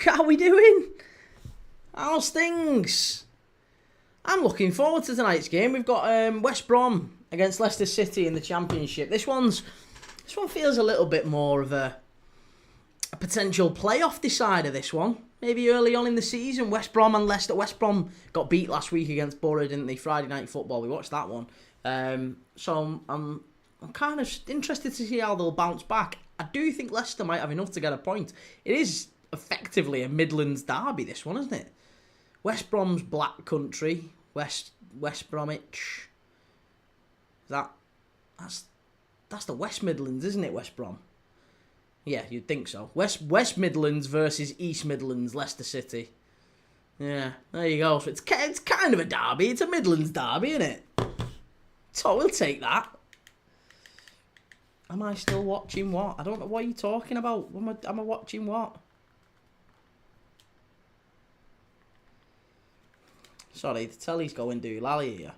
How are we doing? How's things? I'm looking forward to tonight's game. We've got West Brom against Leicester City in the Championship. This one feels a little bit more of a potential playoff decider, this one. Maybe early on in the season, West Brom and Leicester. West Brom got beat last week against Borough, didn't they? Friday Night Football. We watched that one. So I'm kind of interested to see how they'll bounce back. I do think Leicester might have enough to get a point. It is effectively a Midlands derby, this one, isn't it? West Brom's Black Country. West Bromwich. That's the West Midlands, isn't it, West Brom? Yeah, you'd think so. West Midlands versus East Midlands, Leicester City. Yeah, there you go. So it's kind of a derby. It's a Midlands derby, isn't it? So we'll take that. Am I still watching what? I don't know what you're talking about. Am I watching what? Sorry, the telly's going doolally here.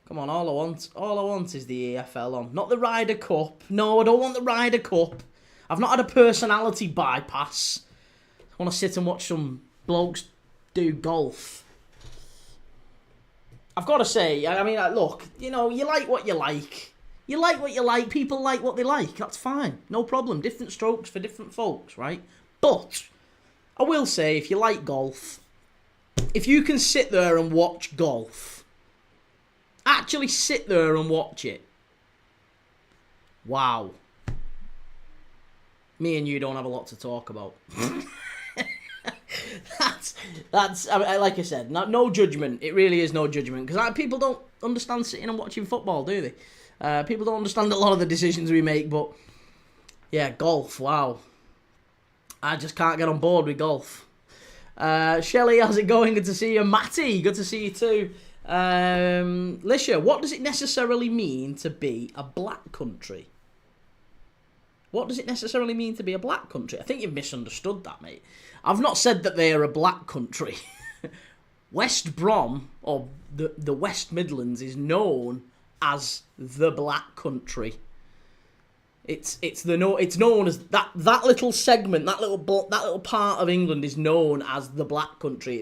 Come on, all I want is the EFL on. Not the Ryder Cup. No, I don't want the Ryder Cup. I've not had a personality bypass. I want to sit and watch some blokes do golf. I've got to say, I mean, look, you know, you like what you like. You like what you like. People like what they like. That's fine. No problem. Different strokes for different folks, right? But I will say, if you like golf, if you can sit there and watch golf, actually sit there and watch it. Wow. Me and you don't have a lot to talk about. That's I mean, like I said, no judgment. It really is no judgment. Because people don't understand sitting and watching football, do they? People don't understand a lot of the decisions we make. But, yeah, golf, wow. I just can't get on board with golf. Shelley, how's it going? Good to see you. Matty, good to see you too. Lisha, what does it necessarily mean to be a black country? What does it necessarily mean to be a black country? I think you've misunderstood that, mate. I've not said that they are a black country. West Brom, or the West Midlands, is known as the black country. It's known as that little segment, that little part of England is known as the Black Country.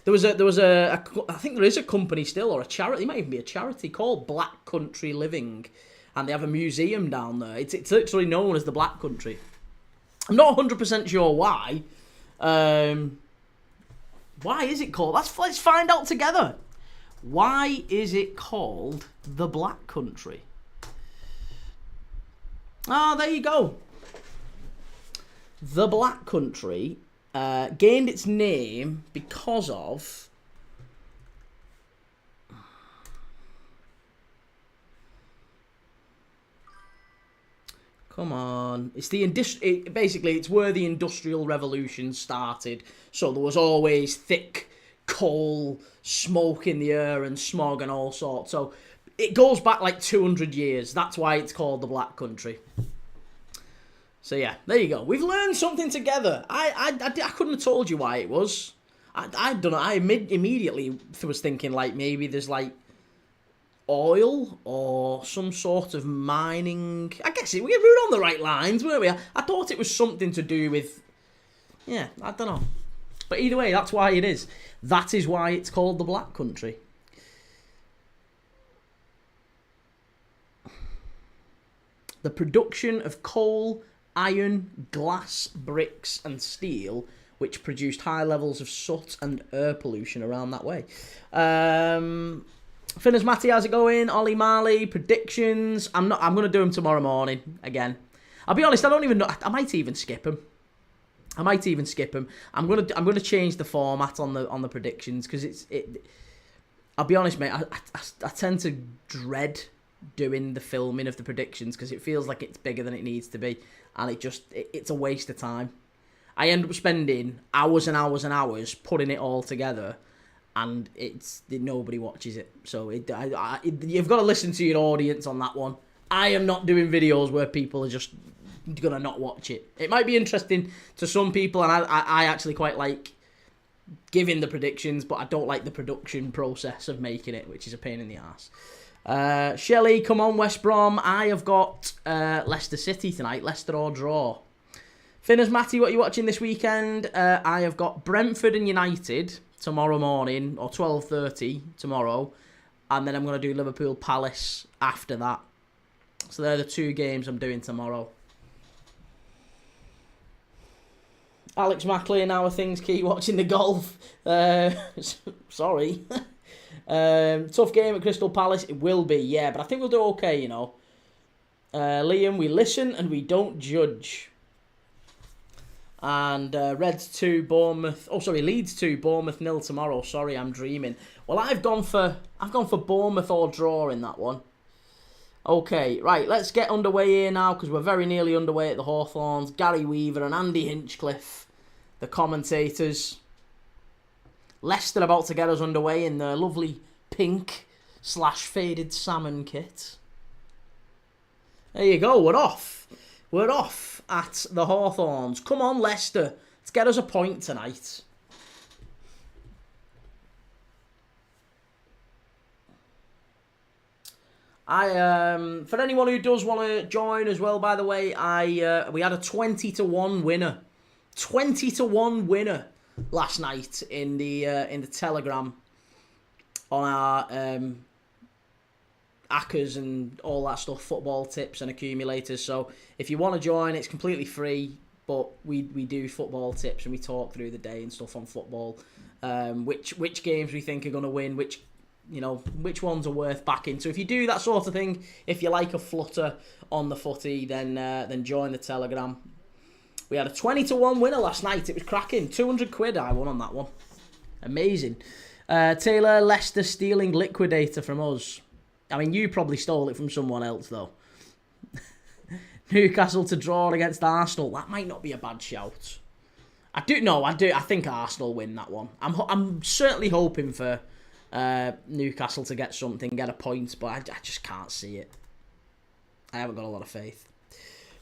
There was a I think there is a company still, or a charity. It might even be a charity called Black Country Living, and they have a museum down there. It's literally known as the Black Country. I'm not 100% sure why. Why is it called? Let's find out together. Why is it called the Black Country? There you go. The Black Country gained its name because of... Come on. Basically, it's where the Industrial Revolution started. So there was always thick coal, smoke in the air and smog and all sorts. So it goes back like 200 years. That's why it's called the Black Country. So yeah, there you go. We've learned something together. I couldn't have told you why it was. I don't know. I immediately was thinking like maybe there's like oil or some sort of mining. I guess we were on the right lines, weren't we? I thought it was something to do with... Yeah, I don't know. But either way, that's why it is. That is why it's called the Black Country. The production of coal, iron, glass, bricks and steel, which produced high levels of soot and air pollution around that way. Finners Matty, how's it going? Ollie Marley, predictions. I'm going to do them tomorrow morning again. I'll be honest, I don't even know. I might even skip them. I'm going to change the format on the predictions because I'll be honest, mate. I tend to dread doing the filming of the predictions because it feels like it's bigger than it needs to be, and it's a waste of time. I end up spending hours and hours and hours putting it all together, and nobody watches it. So you've got to listen to your audience on that one. I am not doing videos where people are just gonna not watch it. It might be interesting to some people, and I actually quite like giving the predictions, but I don't like the production process of making it, which is a pain in the arse. Shelley, come on, West Brom. I have got Leicester City tonight. Leicester or draw. Finners, Matty, what are you watching this weekend? I have got Brentford and United tomorrow morning, or 12:30 tomorrow. And then I'm going to do Liverpool Palace after that. So they're the 2 games I'm doing tomorrow. Alex McLean, how are things? Keep watching the golf. Sorry. Tough game at Crystal Palace. It will be, yeah. But I think we'll do okay, you know. Liam, we listen and we don't judge. And Reds 2, Bournemouth. Oh, sorry, Leeds 2, Bournemouth 0 tomorrow. Sorry, I'm dreaming. Well, I've gone for Bournemouth or draw in that one. Okay, right, let's get underway here now because we're very nearly underway at the Hawthorns. Gary Weaver and Andy Hinchcliffe, the commentators. Leicester about to get us underway in their lovely pink/faded salmon kit. There you go, we're off. We're off at the Hawthorns. Come on, Leicester. Let's get us a point tonight. For anyone who does want to join as well, by the way, we had a 20-1 winner. 20-1 winner last night in the Telegram on our ACCAs and all that stuff, football tips and accumulators. So if you want to join, it's completely free, but we do football tips and we talk through the day and stuff on football. Which games we think are going to win, which ones are worth backing. So if you do that sort of thing, if you like a flutter on the footy, then join the Telegram. We had a 20-1 winner last night. It was cracking. 200 quid I won on that one. Amazing. Taylor, Leicester stealing liquidator from us. I mean, you probably stole it from someone else, though. Newcastle to draw against Arsenal. That might not be a bad shout. I think Arsenal win that one. I'm certainly hoping for Newcastle to get something, get a point, but I just can't see it. I haven't got a lot of faith.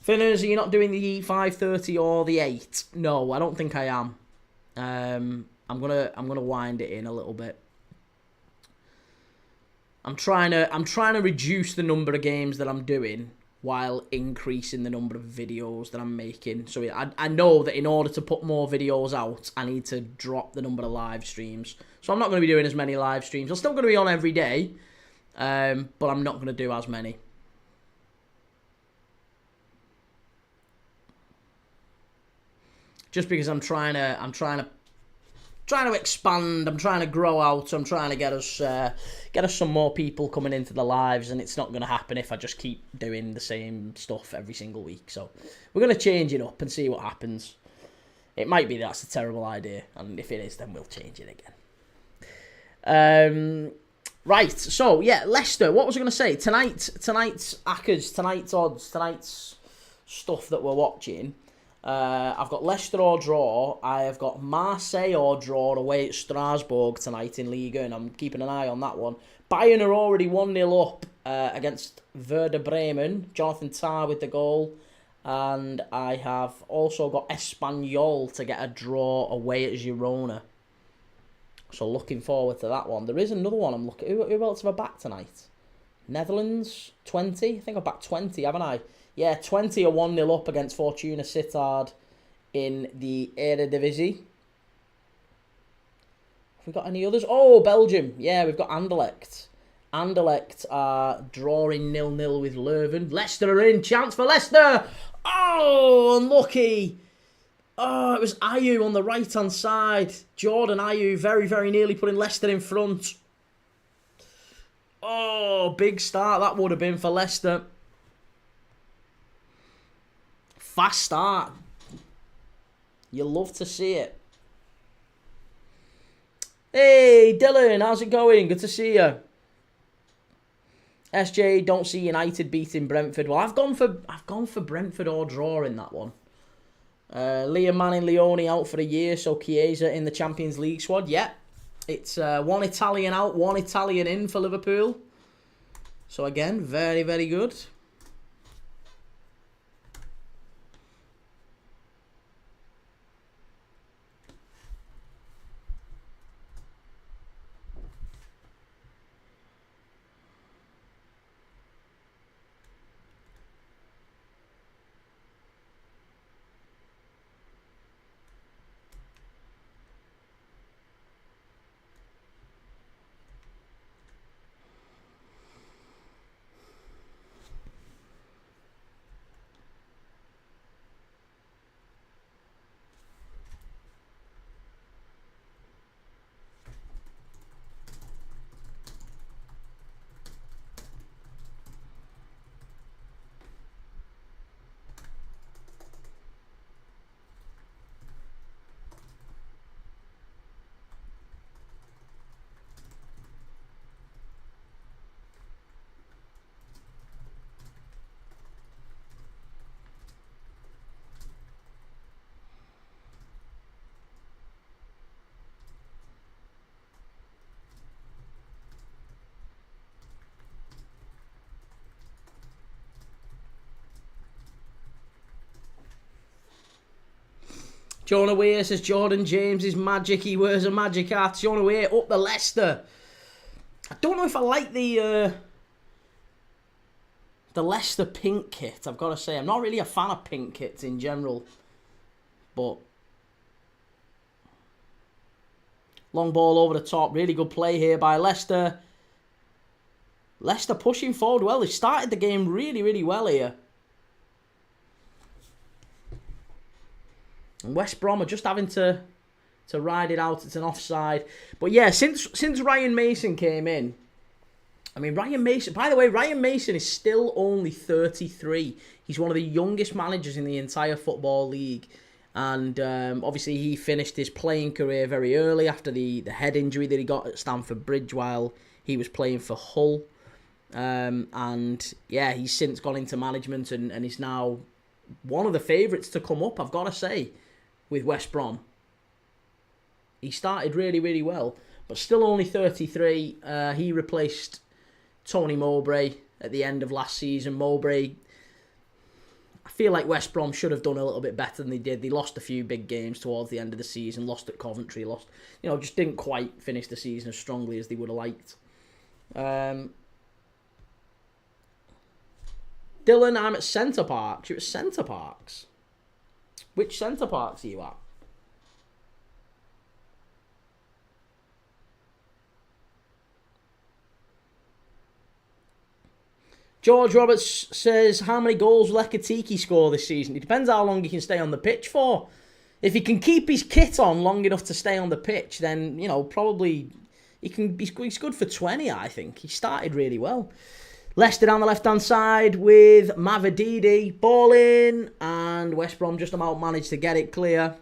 Finners, are you not doing the 5:30 or the 8? No, I don't think I am. I'm gonna wind it in a little bit. I'm trying to reduce the number of games that I'm doing while increasing the number of videos that I'm making. So I know that in order to put more videos out, I need to drop the number of live streams. So I'm not going to be doing as many live streams. I'm still going to be on every day, but I'm not going to do as many. Just because I'm trying to expand, I'm trying to grow out, I'm trying to get us some more people coming into the lives, and it's not going to happen if I just keep doing the same stuff every single week. So we're going to change it up and see what happens. It might be that's a terrible idea, and if it is, then we'll change it again. Right, so yeah, Leicester, what was I going to say? Tonight's ACCAs, tonight's odds, tonight's stuff that we're watching. I've got Leicester or draw. I have got Marseille or draw away at Strasbourg tonight in Liga, and I'm keeping an eye on that one. Bayern are already 1-0 up against Werder Bremen. Jonathan Tah with the goal. And I have also got Espanyol to get a draw away at Girona. So looking forward to that one. There is another one I'm looking. Who else have I backed tonight? Netherlands 20. I think I've backed 20, haven't I? Yeah, 20 are 1-0 up against Fortuna Sittard in the Eredivisie. Have we got any others? Oh, Belgium. Yeah, we've got Anderlecht. Anderlecht are drawing 0-0 with Leuven. Leicester are in. Chance for Leicester. Oh, unlucky. Oh, it was Ayew on the right-hand side. Jordan Ayew very, very nearly putting Leicester in front. Oh, big start that would have been for Leicester. Fast start. You love to see it. Hey, Dylan, how's it going? Good to see you. SJ, don't see United beating Brentford. Well, I've gone for Brentford or draw in that one. Liam Manning Leone out for a year, so Chiesa in the Champions League squad. Yeah, it's one Italian out, one Italian in for Liverpool. So again, very, very good. Jonah Weir says Jordan James is magic. He wears a magic hat. Jonah Weir up the Leicester. I don't know if I like the Leicester pink kit, I've got to say. I'm not really a fan of pink kits in general. But long ball over the top. Really good play here by Leicester. Leicester pushing forward well. They started the game really, really well here. And West Brom are just having to ride it out. It's an offside. But yeah, since Ryan Mason came in, I mean, Ryan Mason, by the way, Ryan Mason is still only 33. He's one of the youngest managers in the entire Football League. And obviously he finished his playing career very early after the head injury that he got at Stamford Bridge while he was playing for Hull. And yeah, he's since gone into management and is now one of the favourites to come up, I've got to say, with West Brom. He started really, really well, but still only 33. He replaced Tony Mowbray at the end of last season. Mowbray, I feel like West Brom should have done a little bit better than they did. They lost a few big games towards the end of the season, lost at Coventry, just didn't quite finish the season as strongly as they would have liked. Dylan, I'm at Centre Parks. You're at Centre Parks. Which Centre Parks are you at? George Roberts says, how many goals will Ekitike score this season? It depends how long he can stay on the pitch for. If he can keep his kit on long enough to stay on the pitch, then, probably he's good for 20, I think. He started really well. Leicester down the left-hand side with Mavididi. Ball in, and West Brom just about managed to get it clear.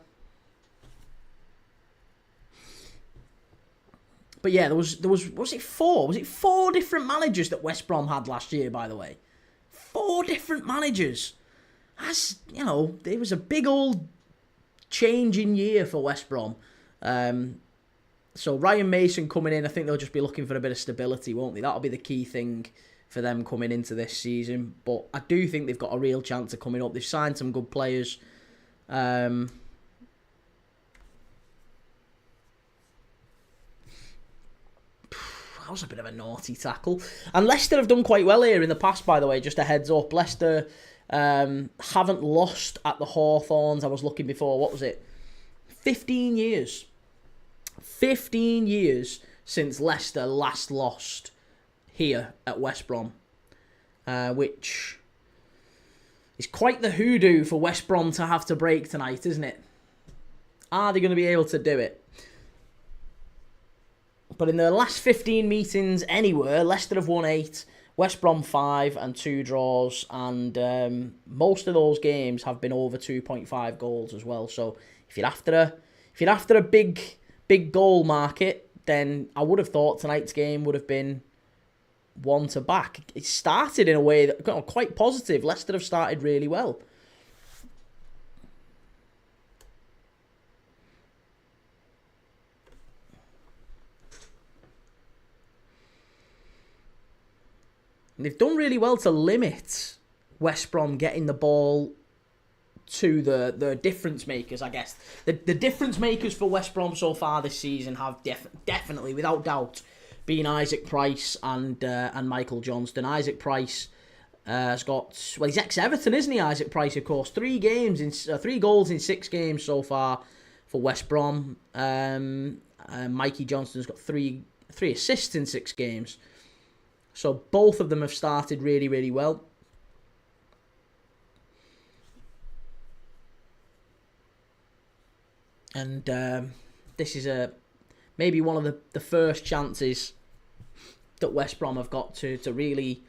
But yeah, there was it four? Was it 4 different managers that West Brom had last year, by the way? 4 different managers. That's, it was a big old changing year for West Brom. So Ryan Mason coming in, I think they'll just be looking for a bit of stability, won't they? That'll be the key thing for them coming into this season. But I do think they've got a real chance of coming up. They've signed some good players. That was a bit of a naughty tackle. And Leicester have done quite well here in the past, by the way, just a heads up. Leicester haven't lost at the Hawthorns. I was looking before, what was it? 15 years. 15 years since Leicester last lost here at West Brom. Which is quite the hoodoo for West Brom to have to break tonight, isn't it? Are they going to be able to do it? But in the last 15 meetings anywhere, Leicester have won 8, West Brom 5 and 2 draws. And most of those games have been over 2.5 goals as well. So if you're after a big goal market, then I would have thought tonight's game would have been one to back. It started in a way that quite positive. Leicester have started really well. And they've done really well to limit West Brom getting the ball to the difference makers, I guess. The difference makers for West Brom so far this season have definitely, without doubt, been Isaac Price and Michael Johnston. Isaac Price has got, he's ex-Everton, isn't he, Isaac Price, of course. 3 goals in 6 games so far for West Brom. Mikey Johnston's got 3 assists in 6 games. So both of them have started really, really well. And this is maybe one of the first chances that West Brom have got to really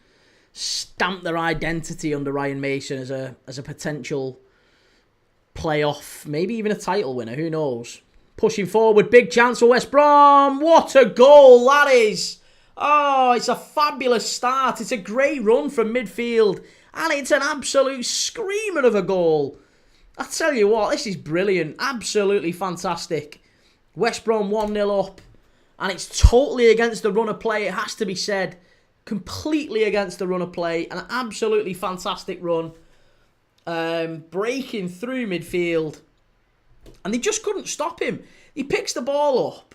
stamp their identity under Ryan Mason as a potential playoff, maybe even a title winner, who knows. Pushing forward, big chance for West Brom. What a goal that is! Oh, it's a fabulous start. It's a great run from midfield. And it's an absolute screamer of a goal. I tell you what, this is brilliant. Absolutely fantastic. West Brom 1-0 up. And it's totally against the run of play, it has to be said. Completely against the run of play. An absolutely fantastic run. Breaking through midfield. And they just couldn't stop him. He picks the ball up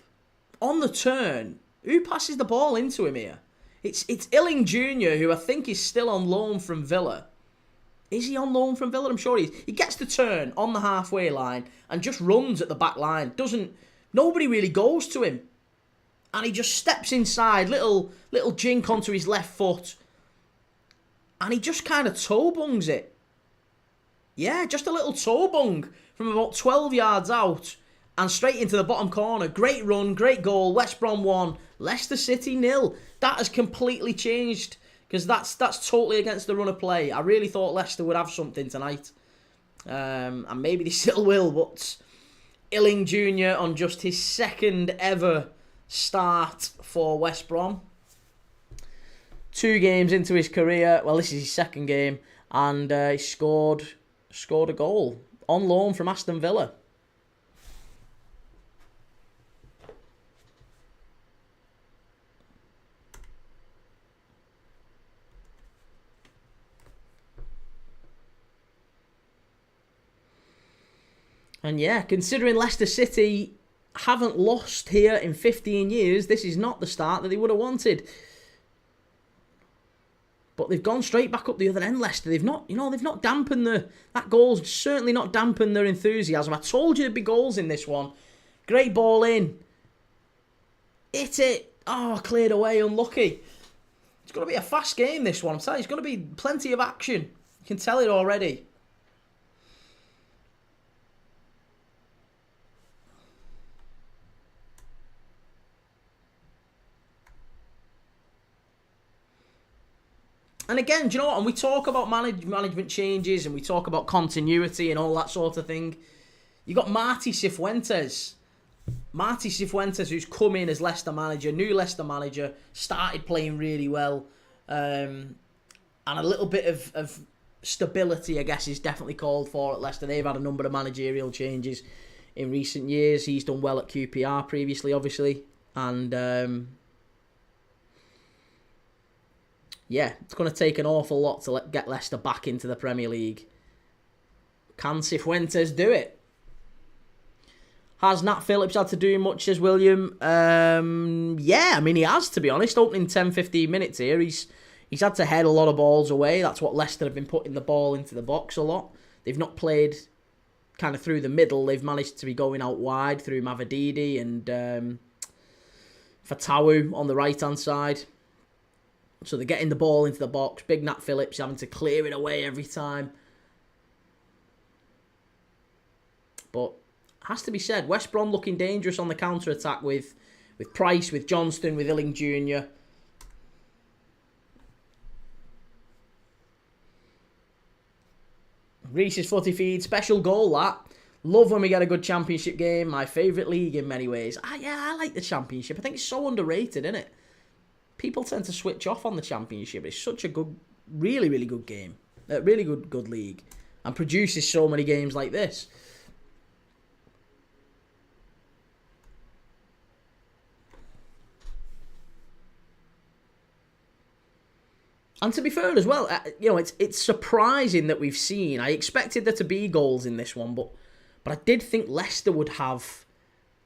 on the turn. Who passes the ball into him here? It's Illing Jr., who I think is still on loan from Villa. Is he on loan from Villa? I'm sure he is. He gets the turn on the halfway line and just runs at the back line. Nobody really goes to him. And he just steps inside, little jink onto his left foot. And he just kind of toe bungs it. Yeah, just a little toe bung from about 12 yards out and straight into the bottom corner. Great run, great goal. West Brom 1, Leicester City 0. That has completely changed because that's totally against the run of play. I really thought Leicester would have something tonight. And maybe they still will, but Illing Jr. on just his second ever start for West Brom. 2 games into his career. Well, this is his second game. And he scored a goal on loan from Aston Villa. And yeah, considering Leicester City haven't lost here in 15 years, this is not the start that they would have wanted. But they've gone straight back up the other end, Leicester. They've not dampened that goal's certainly not dampened their enthusiasm. I told you there'd be goals in this one. Great ball in. Hit it. Oh, cleared away, unlucky. It's going to be a fast game, this one. I'm telling you, it's going to be plenty of action. You can tell it already. And again, do you know what? And we talk about management changes and we talk about continuity and all that sort of thing. You got Marty Cifuentes. Marty Cifuentes, who's come in as Leicester manager, new Leicester manager, started playing really well. And a little bit of stability, I guess, is definitely called for at Leicester. They've had a number of managerial changes in recent years. He's done well at QPR previously, obviously. And yeah, it's going to take an awful lot to get Leicester back into the Premier League. Can Cifuentes do it? Has Nat Phillips had to do much, says William? Yeah, I mean, he has, to be honest. Opening 10-15 minutes here, he's had to head a lot of balls away. That's what Leicester have been putting the ball into the box a lot. They've not played kind of through the middle. They've managed to be going out wide through Mavididi and Fatawu on the right-hand side. So they're getting the ball into the box. Big Nat Phillips having to clear it away every time. But has to be said, West Brom looking dangerous on the counter-attack with Price, with Johnston, with Illing Jr. Reese's footy feed, special goal that. Love when we get a good championship game. My favourite league in many ways. I like the championship. I think it's so underrated, isn't it? People tend to switch off on the championship. It's such a good, really, really good game. Really good league. And produces so many games like this. And to be fair as well, it's surprising that we've seen. I expected there to be goals in this one, but I did think Leicester would have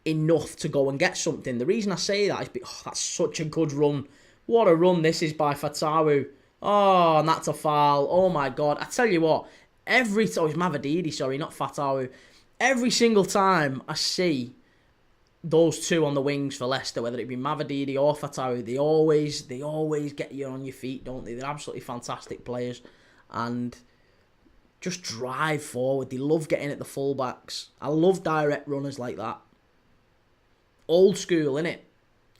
enough to go and get something. The reason I say that is that's such a good run. What a run this is by Fatawu. Oh, and that's a foul. Oh my God. I tell you what, it's Mavididi, sorry, not Fatawu. Every single time I see those two on the wings for Leicester, whether it be Mavididi or Fatawu, they always get you on your feet, don't they? They're absolutely fantastic players. And just drive forward. They love getting at the fullbacks. I love direct runners like that. Old school, innit?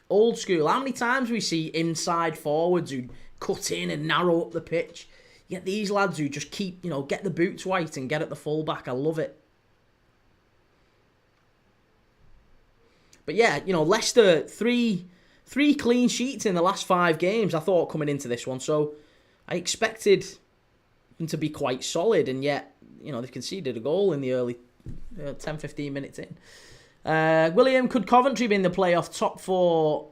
Old school. How many times we see inside forwards who cut in and narrow up the pitch? You get these lads who just keep, get the boots white and get at the fullback. I love it. But yeah, Leicester, three clean sheets in the last 5 games, I thought, coming into this one. So I expected them to be quite solid, and yet, they've conceded a goal in the early 10-15 minutes in. William, could Coventry be in the playoff top 4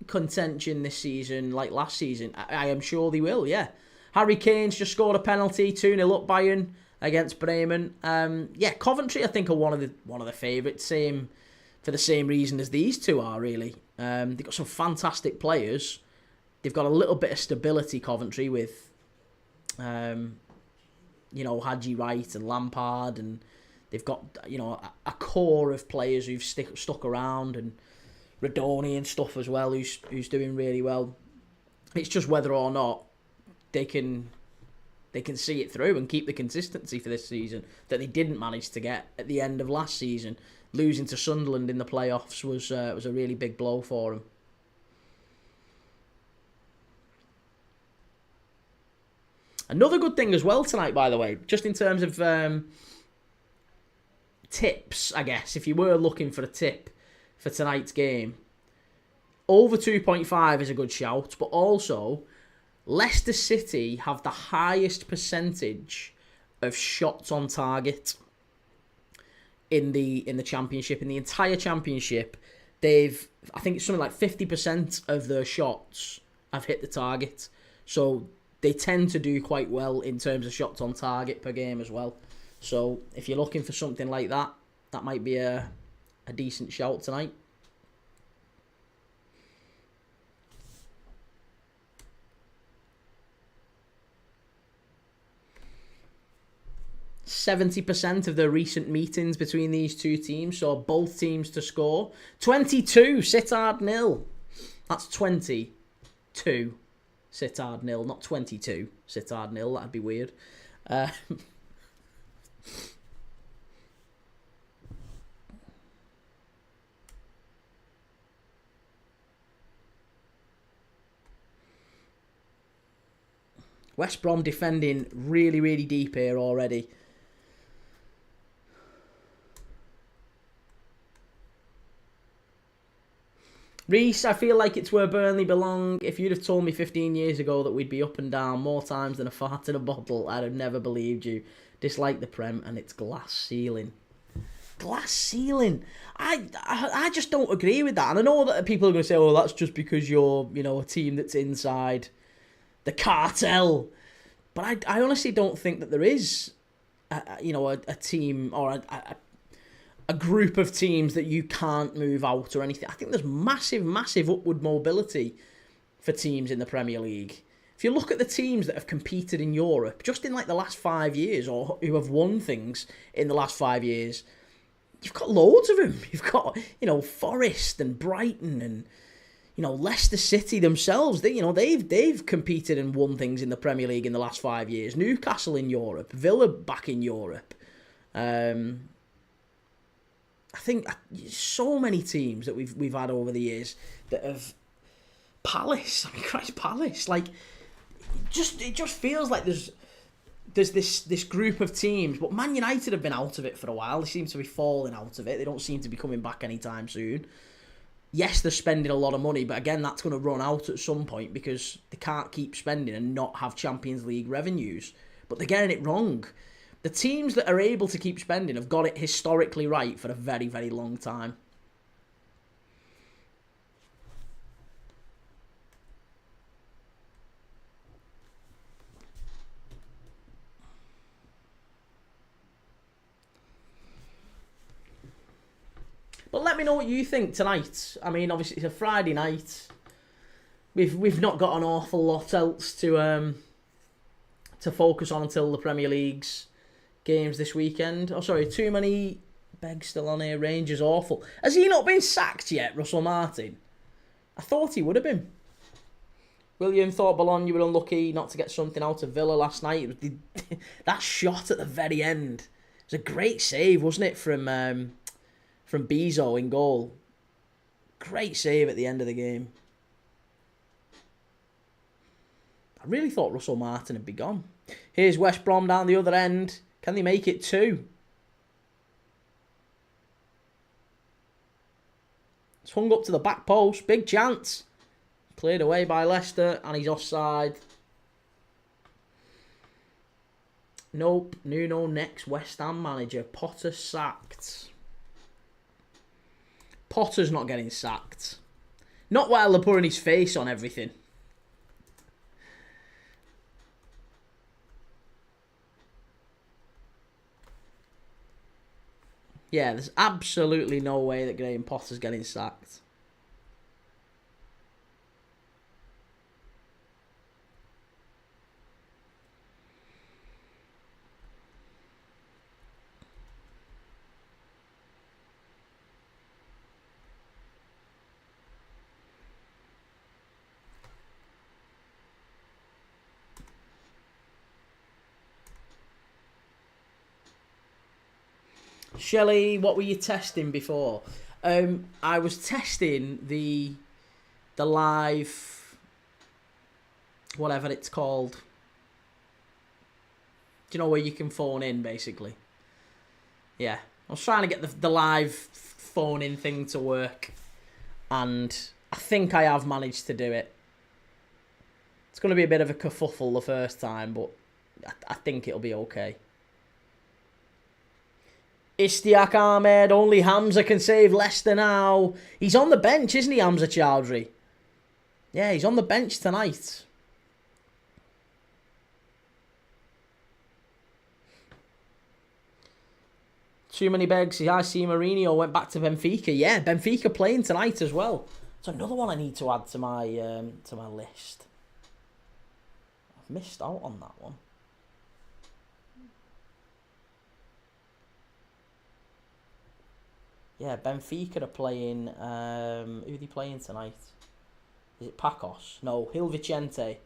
contention this season, like last season? I am sure they will, yeah. Harry Kane's just scored a penalty, 2-0 up Bayern. against Bremen. Yeah, Coventry I think are one of the favourites. Same for the same reason as these two are really. They've got some fantastic players. They've got a little bit of stability, Coventry, with Haji Wright and Lampard, and they've got a core of players who've stuck around, and Radoni and stuff as well, who's doing really well. It's just whether or not they can see it through and keep the consistency for this season that they didn't manage to get at the end of last season. Losing to Sunderland in the playoffs was a really big blow for them. Another good thing as well tonight, by the way, just in terms of tips, I guess, if you were looking for a tip for tonight's game, over 2.5 is a good shout, but also Leicester City have the highest percentage of shots on target in the championship. In the entire championship, I think it's something like 50% of their shots have hit the target. So they tend to do quite well in terms of shots on target per game as well. So if you're looking for something like that, that might be a decent shout tonight. %70 of the recent meetings between these two teams saw both teams to score. 22, Sittard 0. That's 22, Sittard 0, not 22, Sittard 0. That'd be weird. West Brom defending really, really deep here already. Reese, I feel like it's where Burnley belong. If you'd have told me 15 years ago that we'd be up and down more times than a fart in a bottle, I'd have never believed you. Dislike the Prem and its glass ceiling. Glass ceiling? I just don't agree with that. And I know that people are going to say, oh, that's just because you're, a team that's inside the cartel. But I honestly don't think that there is, a team or a group of teams that you can't move out or anything. I think there's massive, massive upward mobility for teams in the Premier League. If you look at the teams that have competed in Europe, just in like the last 5 years, or who have won things in the last 5 years, you've got loads of them. You've got, Forest and Brighton and, Leicester City themselves. They've competed and won things in the Premier League in the last 5 years. Newcastle in Europe, Villa back in Europe. I think so many teams that we've had over the years that have Palace. Palace. Like, it just feels like there's this group of teams. But Man United have been out of it for a while. They seem to be falling out of it. They don't seem to be coming back anytime soon. Yes, they're spending a lot of money, but again, that's going to run out at some point because they can't keep spending and not have Champions League revenues. But they're getting it wrong. The teams that are able to keep spending have got it historically right for a very, very long time. But let me know what you think tonight. I mean, obviously it's a Friday night. We've not got an awful lot else to focus on until the Premier League's games this weekend. Oh, sorry, too many. Beg's still on here. Rangers awful. Has he not been sacked yet, Russell Martin? I thought he would have been. William thought Bologna were unlucky not to get something out of Villa last night. It was that shot at the very end. It was a great save, wasn't it, from Bezo in goal. Great save at the end of the game. I really thought Russell Martin had be gone. Here's West Brom down the other end. Can they make it 2? It's hung up to the back post. Big chance. Cleared away by Leicester and he's offside. Nope. Nuno next West Ham manager. Potter sacked. Potter's not getting sacked. Not while they're putting his face on everything. Yeah, there's absolutely no way that Graham Potter's getting sacked. Shelley, what were you testing before? I was testing the live, whatever it's called. Do you know where you can phone in, basically? Yeah. I was trying to get the live phone-in thing to work, and I think I have managed to do it. It's going to be a bit of a kerfuffle the first time, but I think it'll be okay. Ishtiaq Ahmed, only Hamza can save Leicester now. He's on the bench, isn't he, Hamza Chowdhury? Yeah, he's on the bench tonight. Too many begs. I see Mourinho went back to Benfica. Yeah, Benfica playing tonight as well. It's another one I need to add to my list. I've missed out on that one. Yeah, Benfica are playing. Who are they playing tonight? Is it Pacos? No, Gil Vicente.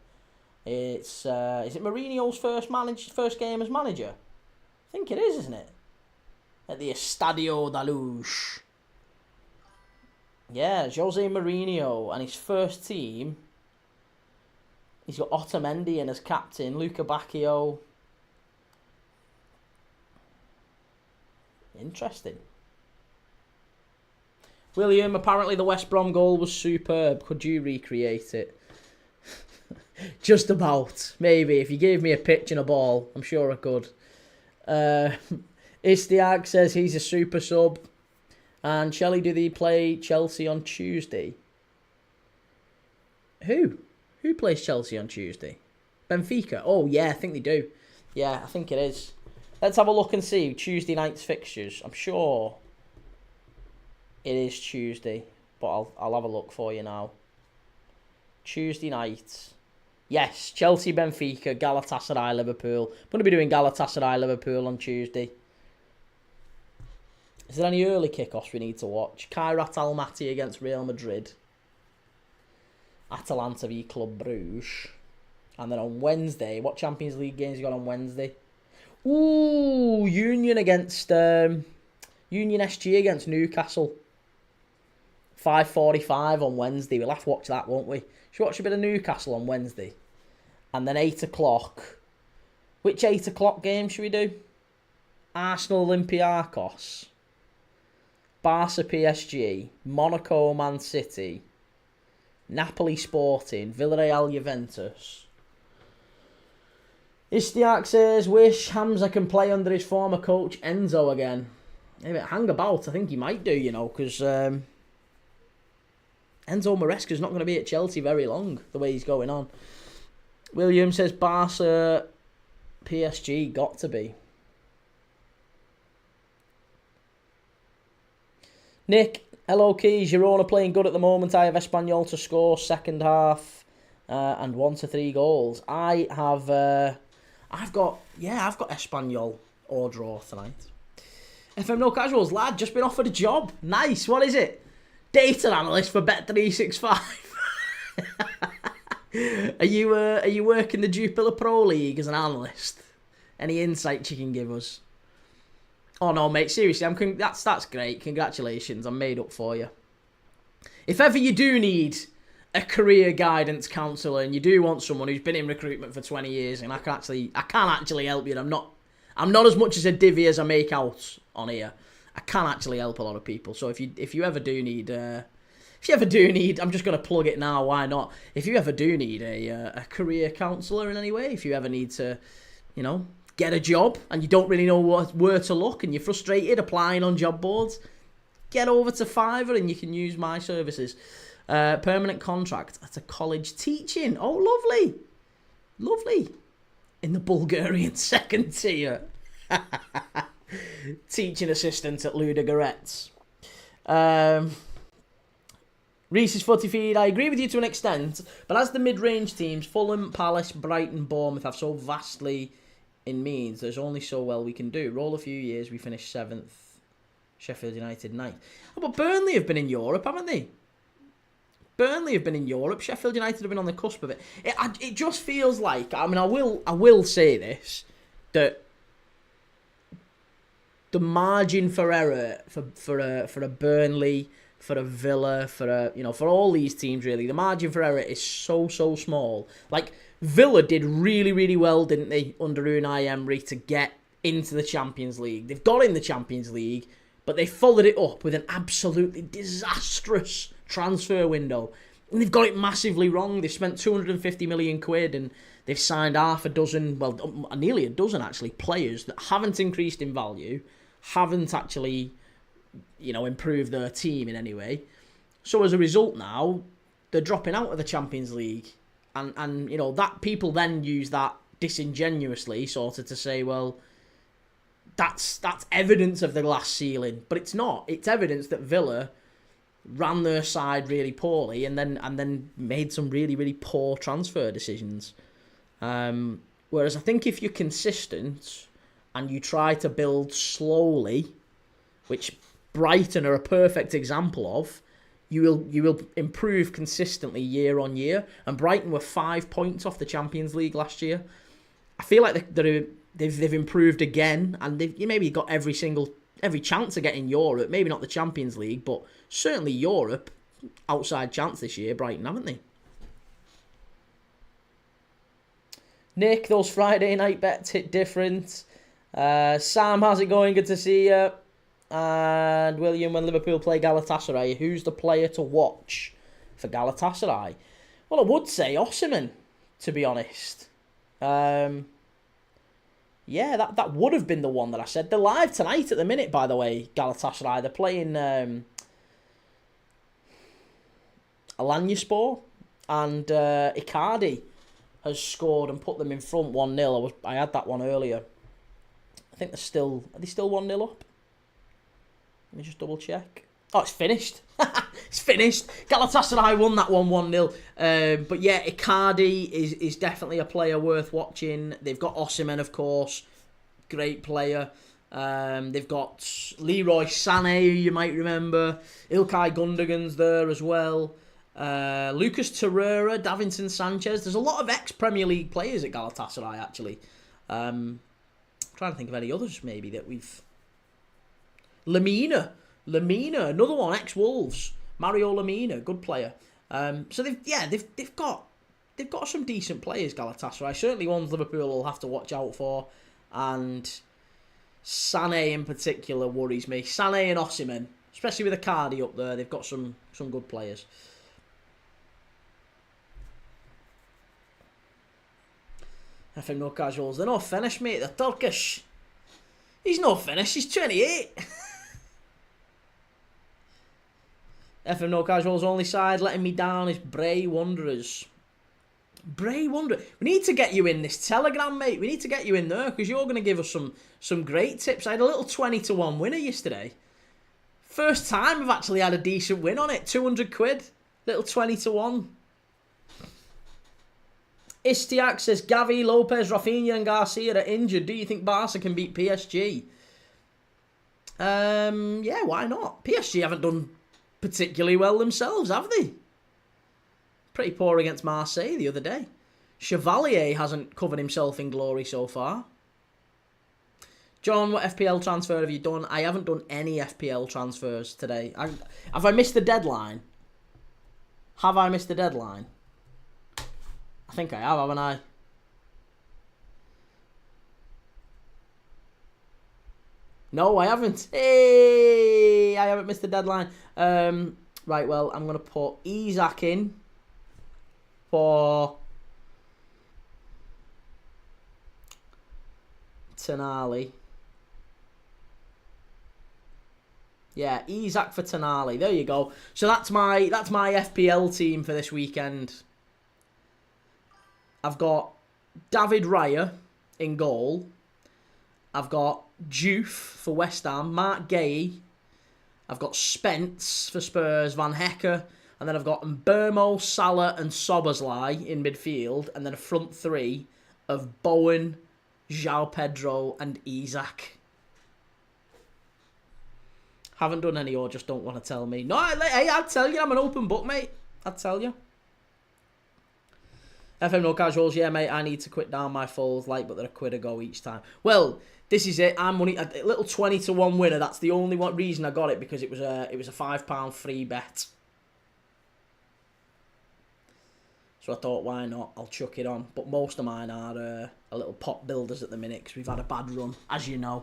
It's is it Mourinho's first game as manager? I think it is, isn't it? At the Estadio da Luz. Yeah, Jose Mourinho and his first team. He's got Otamendi in as captain, Luca Bacchio. Interesting. William, apparently the West Brom goal was superb. Could you recreate it? Just about. Maybe. If you gave me a pitch and a ball, I'm sure I could. Istiag says he's a super sub. And Shelley, do they play Chelsea on Tuesday? Who? Who plays Chelsea on Tuesday? Benfica. Oh, yeah, I think they do. Yeah, I think it is. Let's have a look and see Tuesday night's fixtures. I'm sure it is Tuesday, but I'll have a look for you now. Tuesday night. Yes, Chelsea, Benfica, Galatasaray, Liverpool. I'm going to be doing Galatasaray, Liverpool on Tuesday. Is there any early kickoffs we need to watch? Kairat Almaty against Real Madrid. Atalanta v Club Brugge. And then on Wednesday, what Champions League games you got on Wednesday? Ooh, Union against Union SG against Newcastle. 5:45 on Wednesday. We'll have to watch that, won't we? Should we watch a bit of Newcastle on Wednesday? And then 8 o'clock. Which 8 o'clock game should we do? Arsenal Olympiacos. Barca PSG. Monaco Man City. Napoli Sporting. Villarreal Juventus. Istiak says, wish Hamza can play under his former coach Enzo again. Maybe hang about. I think he might do, you know, because Enzo Maresca's not going to be at Chelsea very long, the way he's going on. William says, Barca PSG got to be. Nick, hello Keys, Girona playing good at the moment. I have Espanyol to score second half and 1-3 goals. I've got Espanyol or draw tonight. FM No Casuals, lad, just been offered a job. Nice, what is it? Data analyst for Bet365. Are you working the Jupiler Pro League as an analyst? Any insights you can give us? Oh no, mate, seriously, that's great. Congratulations, I'm made up for you. If ever you do need a career guidance counsellor and you do want someone who's been in recruitment for 20 years and I can't actually help you, and I'm not as much as a divvy as I make out on here. I can actually help a lot of people. So if you ever do need, I'm just going to plug it now. Why not? If you ever do need a career counsellor in any way, if you ever need to, get a job and you don't really know where to look and you're frustrated applying on job boards, get over to Fiverr and you can use my services. Permanent contract at a college teaching. Oh, lovely. In the Bulgarian second tier. teaching assistant at Ludogorets. Reese's Footy Feed, I agree with you to an extent, but as the mid-range teams, Fulham, Palace, Brighton, Bournemouth have so vastly in means, there's only so well we can do. Roll a few years, we finished 7th, Sheffield United 9th. Oh, but Burnley have been in Europe, haven't they? Burnley have been in Europe. Sheffield United have been on the cusp of it. It just feels like, I mean, I will say this, that the margin for error for a Burnley, for a Villa, for all these teams really, the margin for error is so small. Like Villa did really, really well, didn't they, under Unai Emery to get into the Champions League. They've got in the Champions League, but they followed it up with an absolutely disastrous transfer window. And they've got it massively wrong. They've spent 250 million quid and they've signed nearly a dozen actually, players that haven't increased in value, haven't actually, improved their team in any way. So as a result now, they're dropping out of the Champions League. And that people then use that disingenuously sort of to say, well, that's evidence of the glass ceiling. But it's not. It's evidence that Villa ran their side really poorly and then made some really, really poor transfer decisions. Whereas I think if you're consistent and you try to build slowly, which Brighton are a perfect example of, you will improve consistently year on year. And Brighton were 5 points off the Champions League last year. I feel like they've improved again, and they've maybe got every chance to get in Europe. Maybe not the Champions League, but certainly Europe. Outside chance this year, Brighton, haven't they? Nick, those Friday night bets hit different. Sam, how's it going? Good to see you. And William, when Liverpool play Galatasaray, who's the player to watch for Galatasaray? Well, I would say Osimhen, to be honest. Yeah, that would have been the one that I said. They're live tonight at the minute, by the way, Galatasaray. They're playing Alanyaspor, and Icardi has scored and put them in front 1-0. I had that one earlier. I think are they still 1-0 up? Let me just double check. Oh, it's finished. It's finished. Galatasaray won that one 1-0. But yeah, Icardi is definitely a player worth watching. They've got Osimhen, of course. Great player. They've got Leroy Sané, who you might remember. Ilkay Gundogan's there as well. Lucas Torreira, Davinson Sanchez. There's a lot of ex-Premier League players at Galatasaray, actually. Trying to think of any others, maybe, that we've... Lamina, another one, ex-Wolves. Mario Lamina, good player. So they've got some decent players, Galatasaray. Certainly ones Liverpool will have to watch out for. And Sané in particular worries me. Sané and Osimhen, especially with Icardi up there, they've got some good players. FM No Casuals, they're not finished, mate. They're Turkish. He's not finished, he's 28. FM No Casuals only side letting me down is Bray Wanderers. Bray Wanderers. We need to get you in this Telegram, mate. We need to get you in there because you're going to give us some great tips. I had a little 20-1 winner yesterday. First time I've actually had a decent win on it. 200 quid. Little 20-1. Istiak says Gavi, Lopez, Rafinha and Garcia are injured. Do you think Barca can beat PSG? Yeah, why not? PSG haven't done particularly well themselves, have they? Pretty poor against Marseille the other day. Chevalier hasn't covered himself in glory so far. John, what FPL transfer have you done? I haven't done any FPL transfers today. Have I missed the deadline? Have I missed the deadline? I think I have, haven't I? No, I haven't. Hey, I haven't missed the deadline. Right, well, I'm going to put Isak in for Tonali. Yeah, Isak for Tonali. There you go. So that's my FPL team for this weekend. I've got David Raya in goal. I've got Diouf for West Ham, Mark Gay. I've got Spence for Spurs, Van Hecke, and then I've got Mbermo, Salah and Szoboszlai in midfield, and then a front three of Bowen, João Pedro and Isak. Haven't done any or just don't want to tell me. No, hey, I'll tell you, I'm an open book, mate. I'll tell you. FM No Casuals, yeah, mate, I need to quit down my falls, but they're a quid a go each time. Well, this is it. I'm only a little 20-1 winner. That's the only reason I got it, because it was a £5 free bet. So I thought, why not? I'll chuck it on. But most of mine are a little pot builders at the minute, because we've had a bad run, as you know.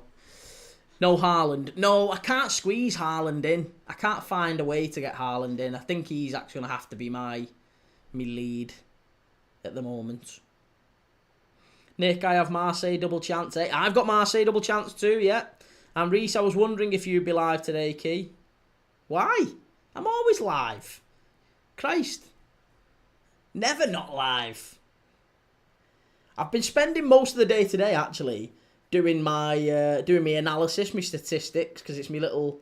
No Haaland. No, I can't squeeze Haaland in. I can't find a way to get Haaland in. I think he's actually going to have to be my lead at the moment. Nick, I have Marseille double chance. Eh? I've got Marseille double chance too, yeah. And Reese, I was wondering if you'd be live today, Key. Why? I'm always live. Christ. Never not live. I've been spending most of the day today, actually, doing my analysis, my statistics, because it's my little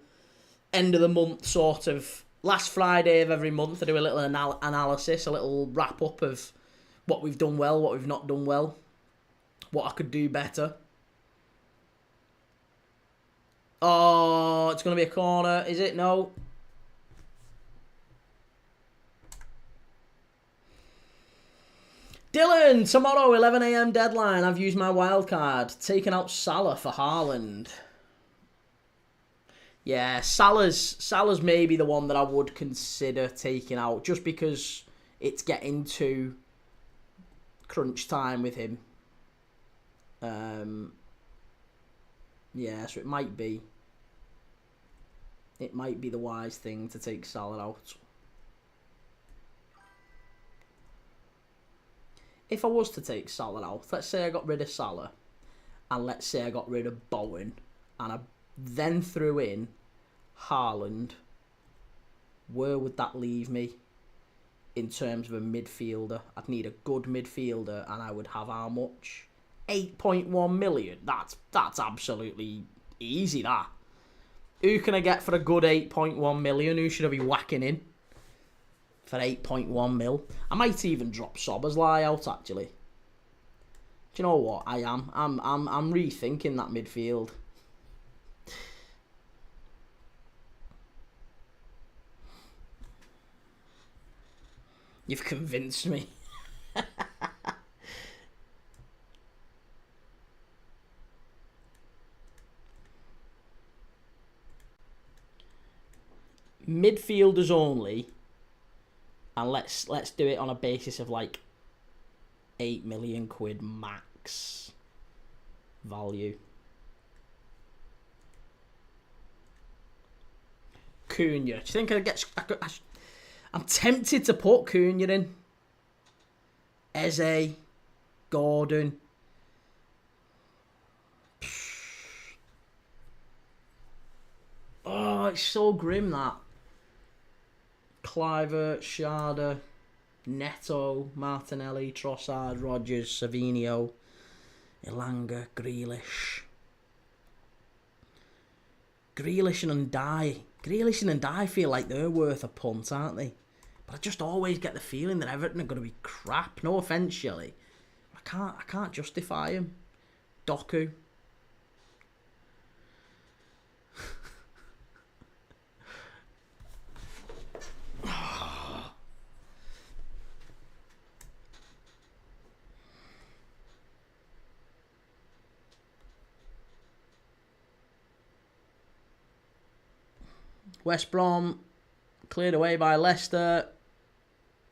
end of the month sort of. Last Friday of every month, I do a little analysis, a little wrap up of what we've done well, what we've not done well, what I could do better. Oh, it's going to be a corner, is it? No. Dylan, tomorrow, 11 a.m. deadline. I've used my wild card. Taken out Salah for Haaland. Yeah, Salah's maybe the one that I would consider taking out, just because it's getting to crunch time with him. Yeah, so it might be the wise thing to take Salah out. If I was to take Salah out, let's say I got rid of Salah, and let's say I got rid of Bowen, and I then threw in Haaland, where would that leave me in terms of a midfielder? I'd need a good midfielder, and I would have how much? 8.1 million. That's absolutely easy, that. Who can I get for a good 8.1 million? Who should I be whacking in for 8.1 mil? I might even drop Szoboszlai out, actually. Do you know what? I'm rethinking that midfield. You've convinced me. Midfielders only, and let's do it on a basis of like 8 million quid max value. Cunha. Do you think I'm tempted to put Cunha in. Eze, Gordon. Oh, it's so grim, that. Clivert, Sharda, Neto, Martinelli, Trossard, Rodgers, Savinio, Elanga, Grealish. Grealish and Ndai feel like they're worth a punt, aren't they? But I just always get the feeling that Everton are going to be crap. No offence, Shelley. I can't justify him. Doku. West Brom cleared away by Leicester.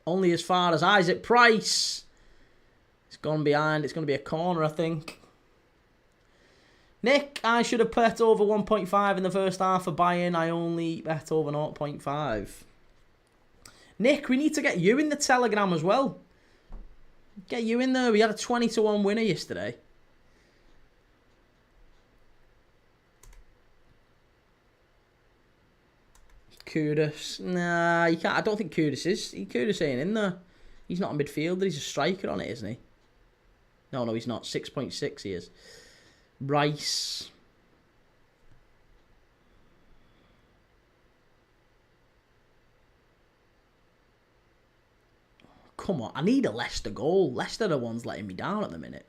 Only as far as Isaac Price. It's gone behind. It's going to be a corner, I think. Nick, I should have bet over 1.5 in the first half for Bayern. I only bet over 0.5. Nick, we need to get you in the Telegram as well. Get you in there. We had a 20-1 winner yesterday. Kudus. Nah, you can't. I don't think Kudus is. Kudus ain't in there. He's not a midfielder. He's a striker on it, isn't he? No, he's not. 6.6 he is. Rice. come on. I need a Leicester goal. Leicester are the ones letting me down at the minute.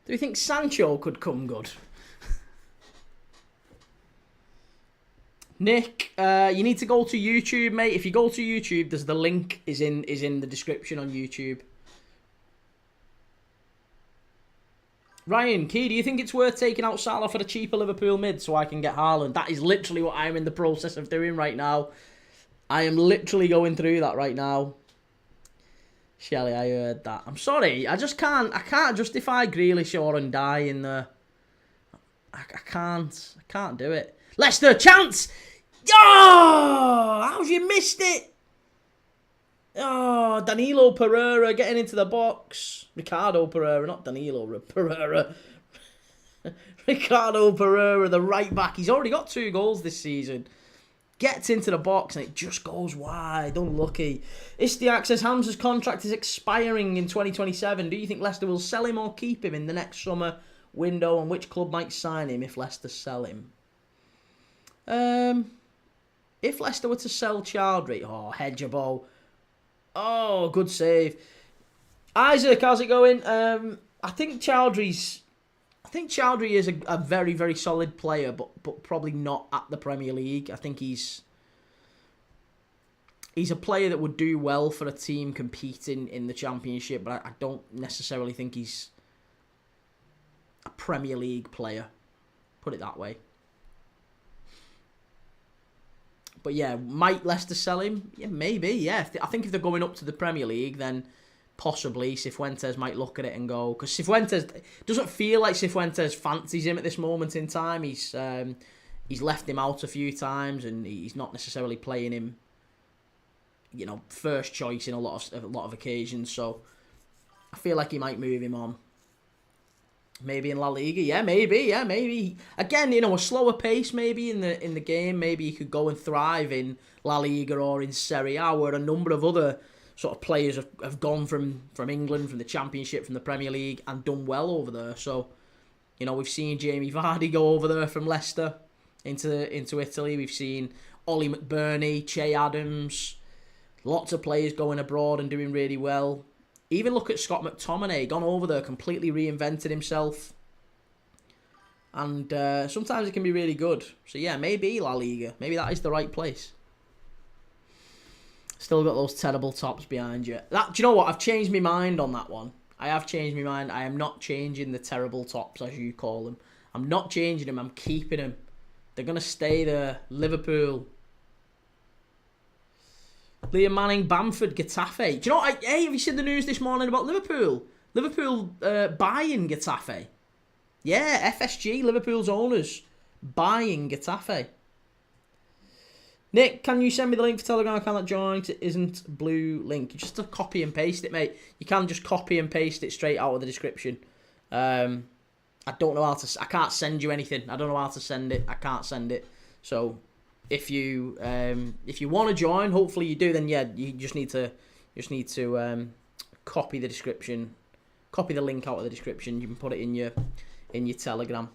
Do you think Sancho could come good? Nick, you need to go to YouTube, mate. If you go to YouTube, there's the link is in the description on YouTube. Ryan, Key, do you think it's worth taking out Salah for the cheaper Liverpool mid so I can get Haaland? That is literally what I'm in the process of doing right now. I am literally going through that right now. Shelley, I heard that. I'm sorry, I can't justify Grealish or Ndiaye in the... I can't do it. Leicester, chance! Oh, how'd you missed it? Oh, Danilo Pereira getting into the box. Ricardo Pereira, not Danilo Pereira. Ricardo Pereira, the right back. He's already got 2 goals this season. Gets into the box and it just goes wide. Unlucky. Istiak says Hamza's contract is expiring in 2027. Do you think Leicester will sell him or keep him in the next summer window? And which club might sign him if Leicester sell him? If Leicester were to sell Chowdhury... Oh, Hedgebo. Oh, good save. Isaac, how's it going? I think Chowdhury is a very, very solid player, but probably not at the Premier League. I think he's a player that would do well for a team competing in the Championship, but I don't necessarily think he's a Premier League player. Put it that way. But yeah, might Leicester sell him? Yeah, maybe, yeah. I think if they're going up to the Premier League, then possibly Cifuentes might look at it and go... Because Cifuentes... doesn't feel like Cifuentes fancies him at this moment in time. He's left him out a few times and he's not necessarily playing him, you know, first choice in a lot of occasions. So I feel like he might move him on. Maybe in La Liga, yeah, maybe. Again, you know, a slower pace maybe in the game. Maybe he could go and thrive in La Liga or in Serie A, where a number of other sort of players have gone from England, from the Championship, from the Premier League, and done well over there. So, you know, we've seen Jamie Vardy go over there from Leicester into Italy. We've seen Ollie McBurney, Che Adams, lots of players going abroad and doing really well. Even look at Scott McTominay, gone over there, completely reinvented himself. And sometimes it can be really good. So yeah, maybe La Liga. Maybe that is the right place. Still got those terrible tops behind you. Do you know what? I've changed my mind on that one. I have changed my mind. I am not changing the terrible tops, as you call them. I'm not changing them. I'm keeping them. They're going to stay there. Liverpool. Liam Manning, Bamford, Getafe. Do you know what? Hey, have you seen the news this morning about Liverpool? Liverpool buying Getafe. Yeah, FSG, Liverpool's owners, buying Getafe. Nick, can you send me the link for Telegram? I cannot join. It isn't blue link. You just have to copy and paste it, mate. You can just copy and paste it straight out of the description. I don't know how to... I can't send you anything. I don't know how to send it. I can't send it. So... If you want to join, hopefully you do. Then yeah, you just need to copy the description, copy the link out of the description. You can put it in your Telegram.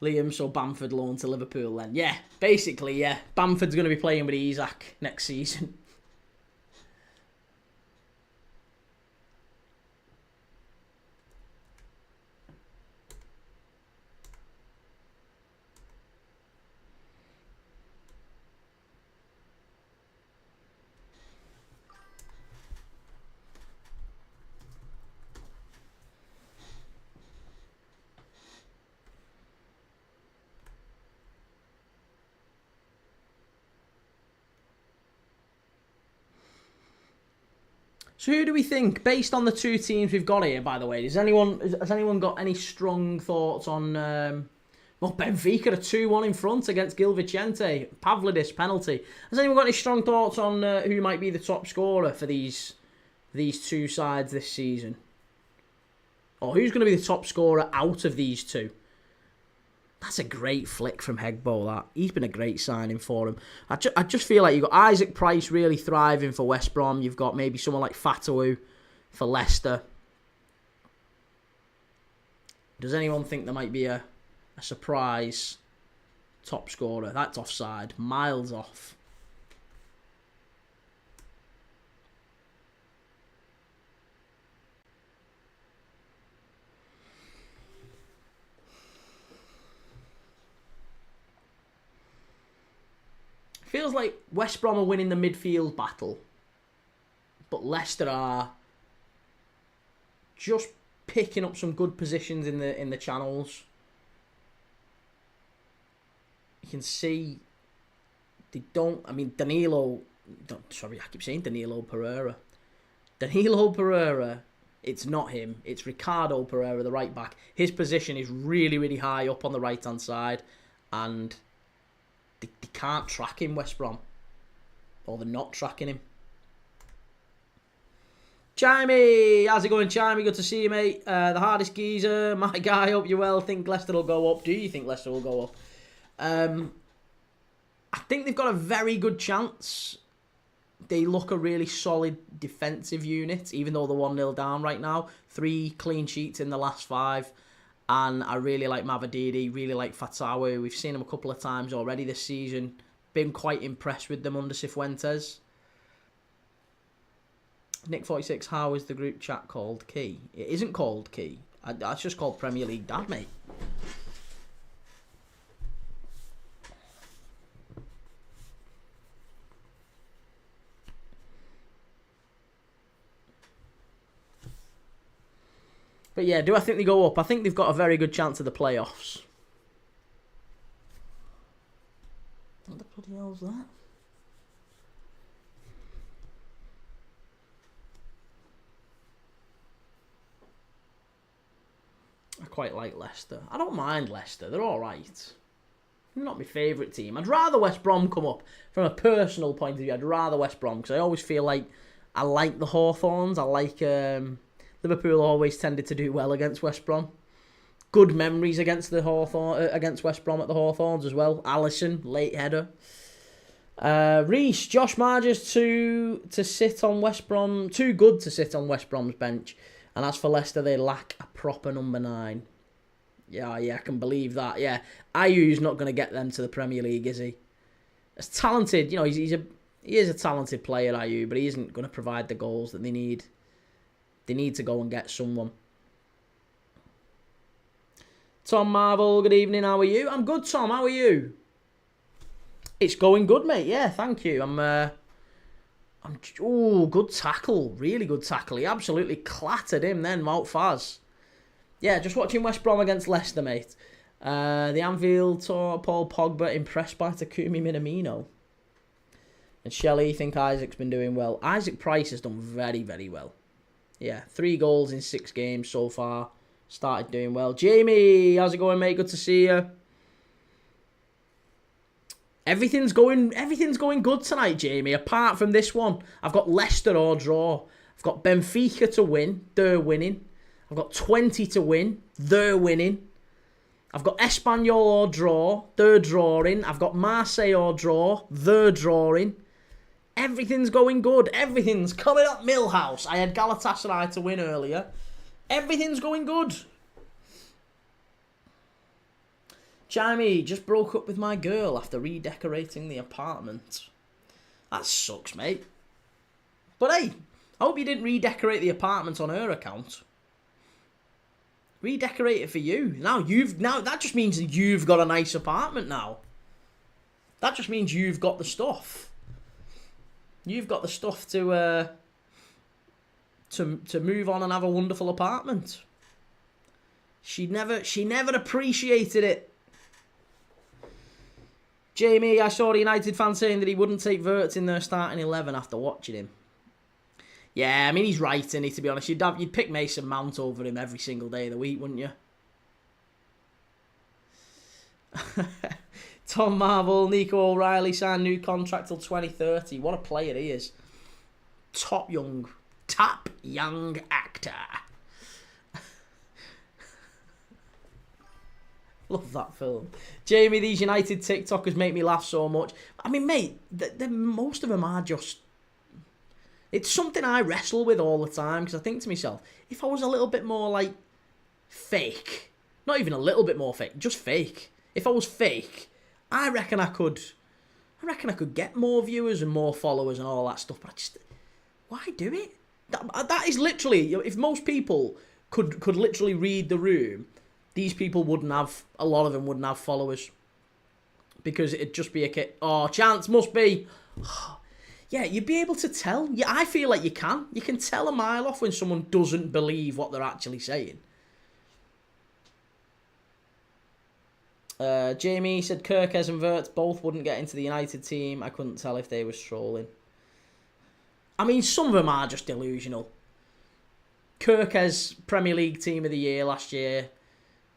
Liam, so Bamford loan to Liverpool then. Yeah, basically, yeah. Bamford's going to be playing with Isaac next season. So who do we think, based on the two teams we've got here, by the way, has anyone got any strong thoughts on... Benfica are 2-1 in front against Gil Vicente. Pavlidis penalty. Has anyone got any strong thoughts on who might be the top scorer for these two sides this season? Or who's going to be the top scorer out of these two? That's a great flick from Hegbo, that. He's been a great signing for him. I just feel like you've got Isaac Price really thriving for West Brom. You've got maybe someone like Fatawu for Leicester. Does anyone think there might be a surprise top scorer? That's offside. Miles off. Feels like West Brom are winning the midfield battle, but Leicester are just picking up some good positions in the channels. You can see they don't. I mean, Danilo. Sorry, I keep saying Danilo Pereira. Danilo Pereira. It's not him. It's Ricardo Pereira, the right back. His position is really, really high up on the right hand side, and they can't track him, West Brom. Or they're not tracking him. Chimey! How's it going, Chimey? Good to see you, mate. The hardest geezer. My guy, hope you're well. Think Leicester will go up. Do you think Leicester will go up? I think they've got a very good chance. They look a really solid defensive unit, even though they're 1-0 down right now. 3 clean sheets in the last 5. And I really like Mavadidi, really like Fatawu. We've seen him a couple of times already this season. Been quite impressed with them under Cifuentes. Nick46, how is the group chat called? Key. It isn't called Key. It's just called Premier League Dad, mate. But yeah, do I think they go up? I think they've got a very good chance of the playoffs. What the bloody hell's that? I quite like Leicester. I don't mind Leicester. They're alright. They're not my favourite team. I'd rather West Brom come up. From a personal point of view, I'd rather West Brom. Because I always feel like I like the Hawthorns. I like... Liverpool always tended to do well against West Brom. Good memories against against West Brom at the Hawthorns as well. Alisson, late header. Reece, Josh Marges to sit on West Brom. Too good to sit on West Brom's bench. And as for Leicester, they lack a proper number 9. Yeah, I can believe that. Yeah, Ayew's not going to get them to the Premier League, is he? As talented, you know, he is a talented player, Ayew, but he isn't going to provide the goals that they need. They need to go and get someone. Tom Marvel, good evening. How are you? I'm good, Tom. How are you? It's going good, mate. Yeah, thank you. Oh, good tackle. Really good tackle. He absolutely clattered him then, Wout Faz. Yeah, just watching West Brom against Leicester, mate. The Anfield tour, Paul Pogba impressed by Takumi Minamino. And Shelley, think Isaac's been doing well. Isaac Price has done very, very well. Yeah, 3 goals in 6 games so far. Started doing well. Jamie, how's it going, mate? Good to see you. Everything's going good tonight, Jamie. Apart from this one, I've got Leicester or draw. I've got Benfica to win. They're winning. I've got 20 to win. They're winning. I've got Espanyol or draw. They're drawing. I've got Marseille or draw. They're drawing. Everything's going good. Everything's coming up. Millhouse. I had Galatasaray to win earlier. Everything's going good. Jamie, just broke up with my girl after redecorating the apartment. That sucks, mate. But hey, I hope you didn't redecorate the apartment on her account. Redecorate it for you. Now that just means that you've got a nice apartment now. That just means you've got the stuff. You've got the stuff to move on and have a wonderful apartment. She never appreciated it. Jamie, I saw a United fan saying that he wouldn't take Wirtz in their starting 11 after watching him. Yeah, I mean, he's right, isn't he, to be honest? You'd pick Mason Mount over him every single day of the week, wouldn't you? Tom Marvel, Nico O'Reilly signed new contract till 2030. What a player he is. Top young actor. Love that film. Jamie, these United TikTokers make me laugh so much. I mean, mate, most of them are just... It's something I wrestle with all the time, because I think to myself, if I was a little bit more, like, fake, not even a little bit more fake, just fake. If I was fake, I reckon I could get more viewers and more followers and all that stuff, but why do it? That is literally, if most people could literally read the room, these people a lot of them wouldn't have followers. Because it'd just be chance must be... Yeah, you'd be able to tell. Yeah, I feel like you can. You can tell a mile off when someone doesn't believe what they're actually saying. Jamie said Kirkes and Wirtz both wouldn't get into the United team. I couldn't tell if they were strolling. I mean, some of them are just delusional. Kirkes, Premier League Team of the Year last year.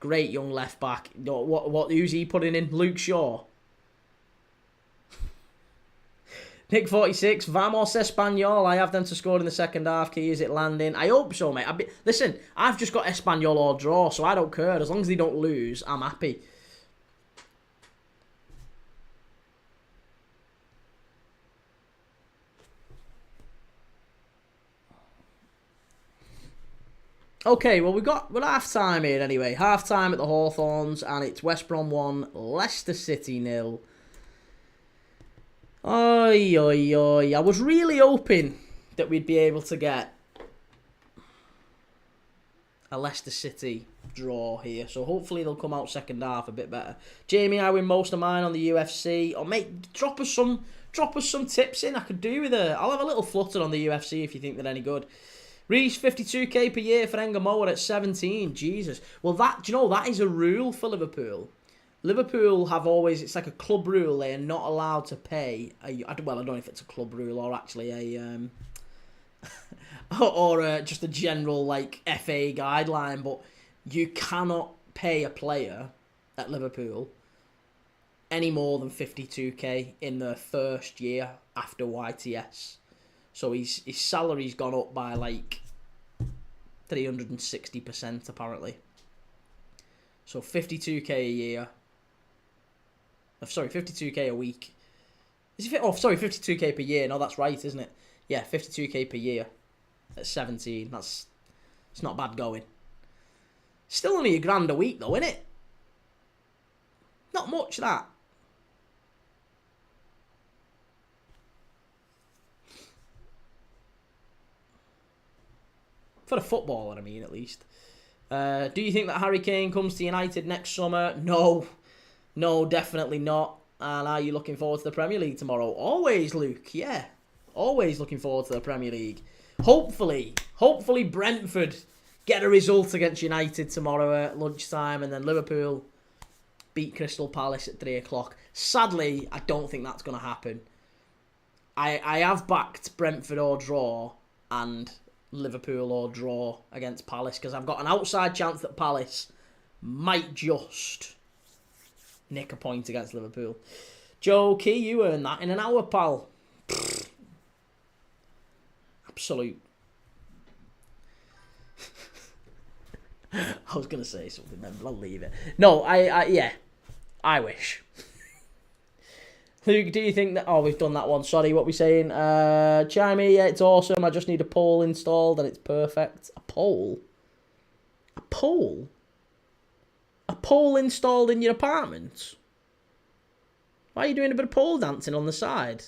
Great young left back. Who's he putting in? Luke Shaw. Nick 46, Vamos Espanyol. I have them to score in the second half. Key is it landing? I hope so, mate. Listen, I've just got Espanyol or draw, so I don't care. As long as they don't lose, I'm happy. Okay, well, we're half-time here anyway. Half-time at the Hawthorns, and it's West Brom 1, Leicester City 0. Oi, oi, oi. I was really hoping that we'd be able to get a Leicester City draw here. So hopefully they'll come out second half a bit better. Jamie, I win most of mine on the UFC. Oh, mate, drop us some tips in. I could do with it. I'll have a little flutter on the UFC if you think they're any good. Reese, 52k per year for Engamoa at 17. Jesus. Well, do you know, that is a rule for Liverpool. Liverpool have always, it's like a club rule, they are not allowed to pay, I don't know if it's a club rule or actually a, just a general, like, FA guideline, but you cannot pay a player at Liverpool any more than 52k in the first year after YTS. So his salary's gone up by, like, 360% apparently. So 52k a year. Sorry, 52k a week. Sorry, 52k per year. No, that's right, isn't it? Yeah, 52k per year at 17. It's not bad going. Still only £1,000 a week though, isn't it? Not much, that. For a footballer, I mean, at least. Do you think that Harry Kane comes to United next summer? No. No, definitely not. And are you looking forward to the Premier League tomorrow? Always, Luke. Yeah. Always looking forward to the Premier League. Hopefully Brentford get a result against United tomorrow at lunchtime, and then Liverpool beat Crystal Palace at 3 o'clock. Sadly, I don't think that's going to happen. I have backed Brentford or draw and Liverpool or draw against Palace because I've got an outside chance that Palace might just nick a point against Liverpool. Joe Key, you earned that in an hour, pal. Absolute. I was going to say something then, but I'll leave it. No, I wish. Luke, do you think that... Oh, we've done that one. Sorry, what we saying? Chimey, yeah, it's awesome. I just need a pole installed and it's perfect. A pole? A pole? A pole installed in your apartment? Why are you doing a bit of pole dancing on the side?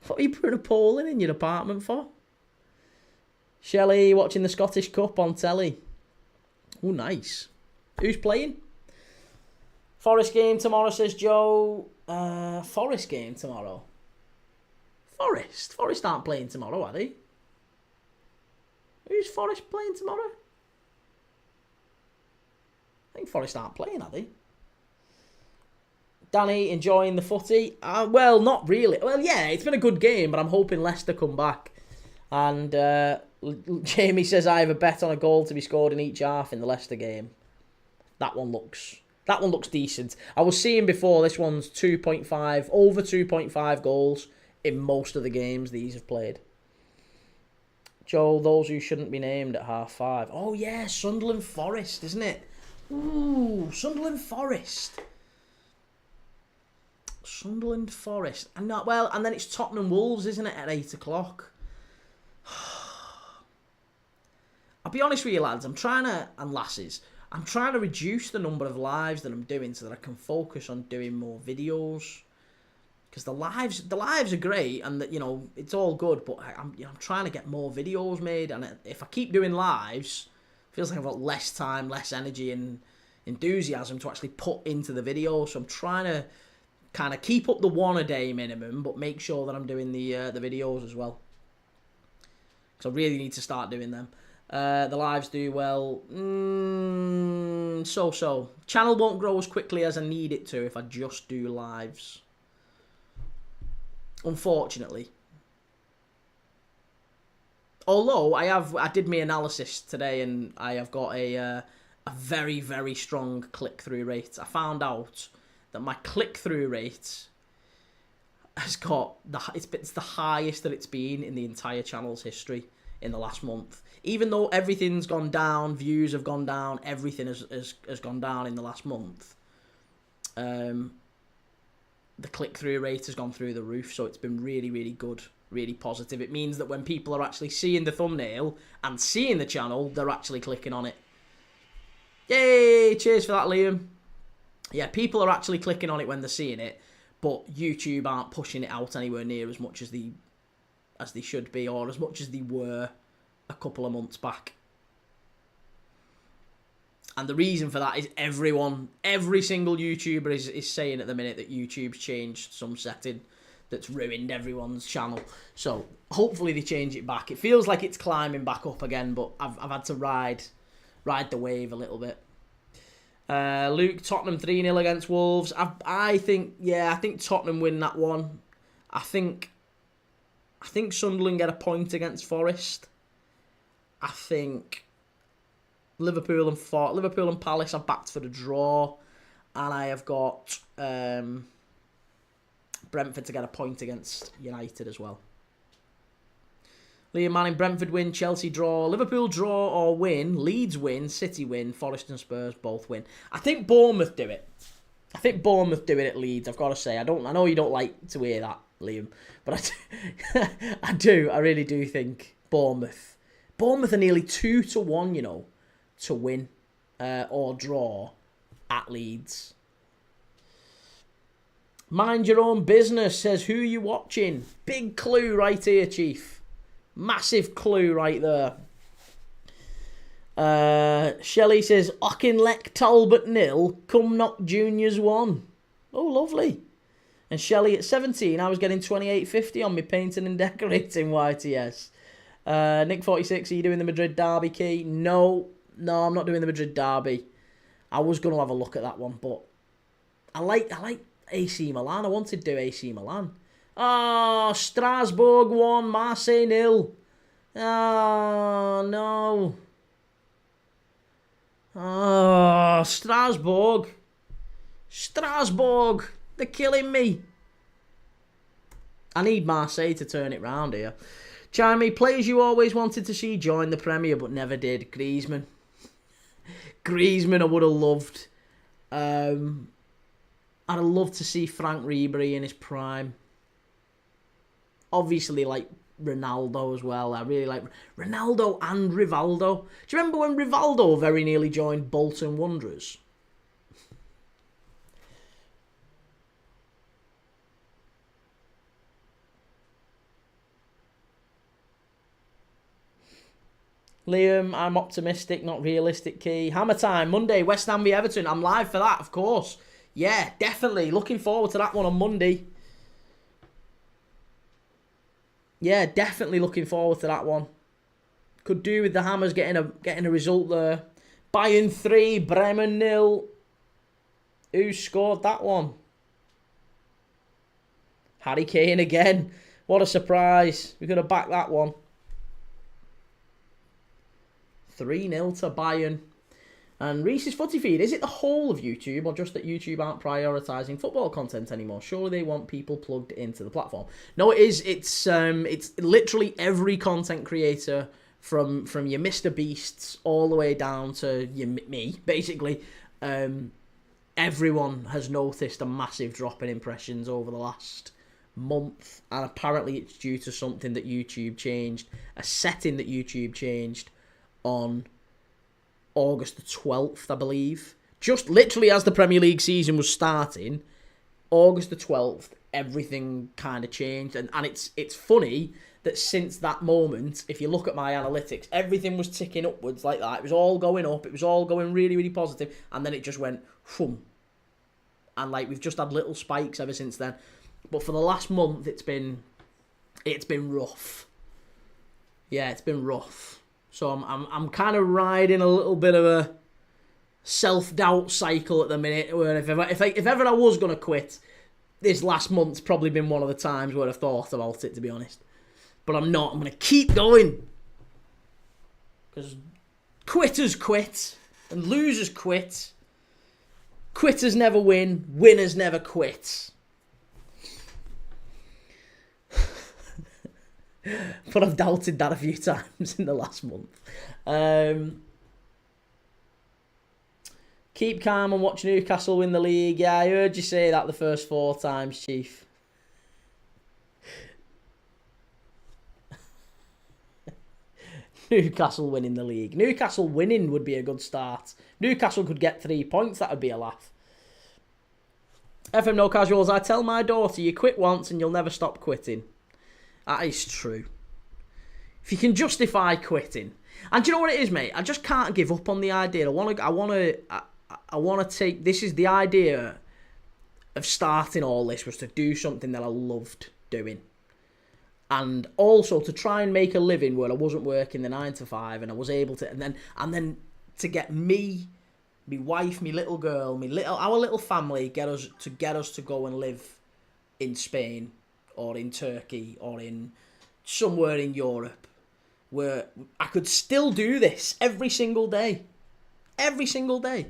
What are you putting a pole in your apartment for? Shelley watching the Scottish Cup on telly. Oh, nice. Who's playing? Forest game tomorrow, says Joe. Forest game tomorrow. Forest aren't playing tomorrow, are they? Who's Forest playing tomorrow? I think Forest aren't playing, are they? Danny, enjoying the footy? Well, not really. Well, yeah, it's been a good game, but I'm hoping Leicester come back. And Jamie says I have a bet on a goal to be scored in each half in the Leicester game. That one looks decent. I was seeing before this one's 2.5, over 2.5 goals in most of the games these have played. Joe, those who shouldn't be named at half-5. Oh yeah, Sunderland Forest, isn't it? Ooh, Sunderland Forest. Sunderland Forest. And then it's Tottenham Wolves, isn't it, at 8 o'clock? I'll be honest with you, lads, and lasses, I'm trying to reduce the number of lives that I'm doing so that I can focus on doing more videos. Because the lives are great, and that, you know, it's all good, but I'm trying to get more videos made, and if I keep doing lives, it feels like I've got less time, less energy and enthusiasm to actually put into the video. So I'm trying to kind of keep up the one a day minimum, but make sure that I'm doing the videos as well. So I really need to start doing them. The lives do well. So. Channel won't grow as quickly as I need it to if I just do lives. Unfortunately. Although I did my analysis today and I have got a very, very strong click-through rate. I found out that my click-through rate has got it's the highest that it's been in the entire channel's history in the last month. Even though everything's gone down, views have gone down, everything has gone down in the last month. The click-through rate has gone through the roof, so it's been really, really good, really positive. It means that when people are actually seeing the thumbnail and seeing the channel, they're actually clicking on it. Yay! Cheers for that, Liam. Yeah, people are actually clicking on it when they're seeing it, but YouTube aren't pushing it out anywhere near as much as they should be, or as much as they were a couple of months back. And the reason for that is every single YouTuber is saying at the minute that YouTube's changed some setting that's ruined everyone's channel. So hopefully they change it back. It feels like it's climbing back up again, but I've had to ride the wave a little bit. Luke, Tottenham 3-0 against Wolves. I think Tottenham win that one. I think Sunderland get a point against Forest. I think Liverpool and Palace are backed for the draw, and I have got Brentford to get a point against United as well. Liam Manning, Brentford win, Chelsea draw, Liverpool draw or win, Leeds win, City win, Forest and Spurs both win. I think Bournemouth do it. At Leeds, I've got to say. I know you don't like to hear that, Liam, but I do. I really do think Bournemouth are nearly 2-1, you know, to win or draw at Leeds. Mind your own business says, who are you watching? Big clue right here, Chief. Massive clue right there. Shelley says, Auchinleck Talbot 0, Cumnock Juniors 1. Oh, lovely. And Shelley, at 17, I was getting 28.50 on my painting and decorating YTS. Nick 46, are you doing the Madrid derby, Key? No, I'm not doing the Madrid derby. I was going to have a look at that one, but I like AC Milan. I wanted to do AC Milan. Oh, Strasbourg 1, Marseille 0. Oh, no. Oh, Strasbourg. They're killing me. I need Marseille to turn it round here. Jeremy, players you always wanted to see join the Premier but never did. Griezmann I would have loved. I'd have loved to see Frank Ribery in his prime. Obviously, like Ronaldo as well. I really like Ronaldo and Rivaldo. Do you remember when Rivaldo very nearly joined Bolton Wanderers? Liam, I'm optimistic, not realistic, Key. Hammer time, Monday, West Ham v Everton. I'm live for that, of course. Yeah, definitely. Looking forward to that one on Monday. Yeah, definitely looking forward to that one. Could do with the Hammers getting a result there. Bayern 3, Bremen 0. Who scored that one? Harry Kane again. What a surprise. We're going to back that one. 3-0 to Bayern. And Reese's Footy Feed, is it the whole of YouTube or just that YouTube aren't prioritising football content anymore? Surely they want people plugged into the platform. No, it is. It's literally every content creator from your Mr. Beasts all the way down to me, basically. Everyone has noticed a massive drop in impressions over the last month. And apparently it's due to something that YouTube changed, a setting that YouTube changed on August the 12th, I believe. Just literally as the Premier League season was starting, August the 12th, everything kind of changed. And it's funny that since that moment, if you look at my analytics, everything was ticking upwards like that. It was all going up. It was all going really, really positive. And then it just went, whoom. And like we've just had little spikes ever since then. But for the last month, it's been rough. Yeah, it's been rough. So I'm kind of riding a little bit of a self-doubt cycle at the minute. Where if ever I was gonna quit, this last month's probably been one of the times where I've thought about it, to be honest. But I'm not. I'm gonna keep going because quitters quit and losers quit. Quitters never win. Winners never quit. But I've doubted that a few times in the last month. Keep calm and watch Newcastle win the league. Yeah, I heard you say that the first 4 times, Chief. Newcastle winning the league. Newcastle winning would be a good start. Newcastle could get 3 points. That would be a laugh. FM No Casuals, I tell my daughter, you quit once and you'll never stop quitting. That is true. If you can justify quitting, and do you know what it is, mate? I just can't give up on the idea. I want to take. This is the idea of starting all this was to do something that I loved doing, and also to try and make a living where I wasn't working the 9 to 5, and I was able to, and then to get me, my wife, my little girl, our little family, get us to go and live in Spain. Or in Turkey, or in somewhere in Europe, where I could still do this every single day. Every single day.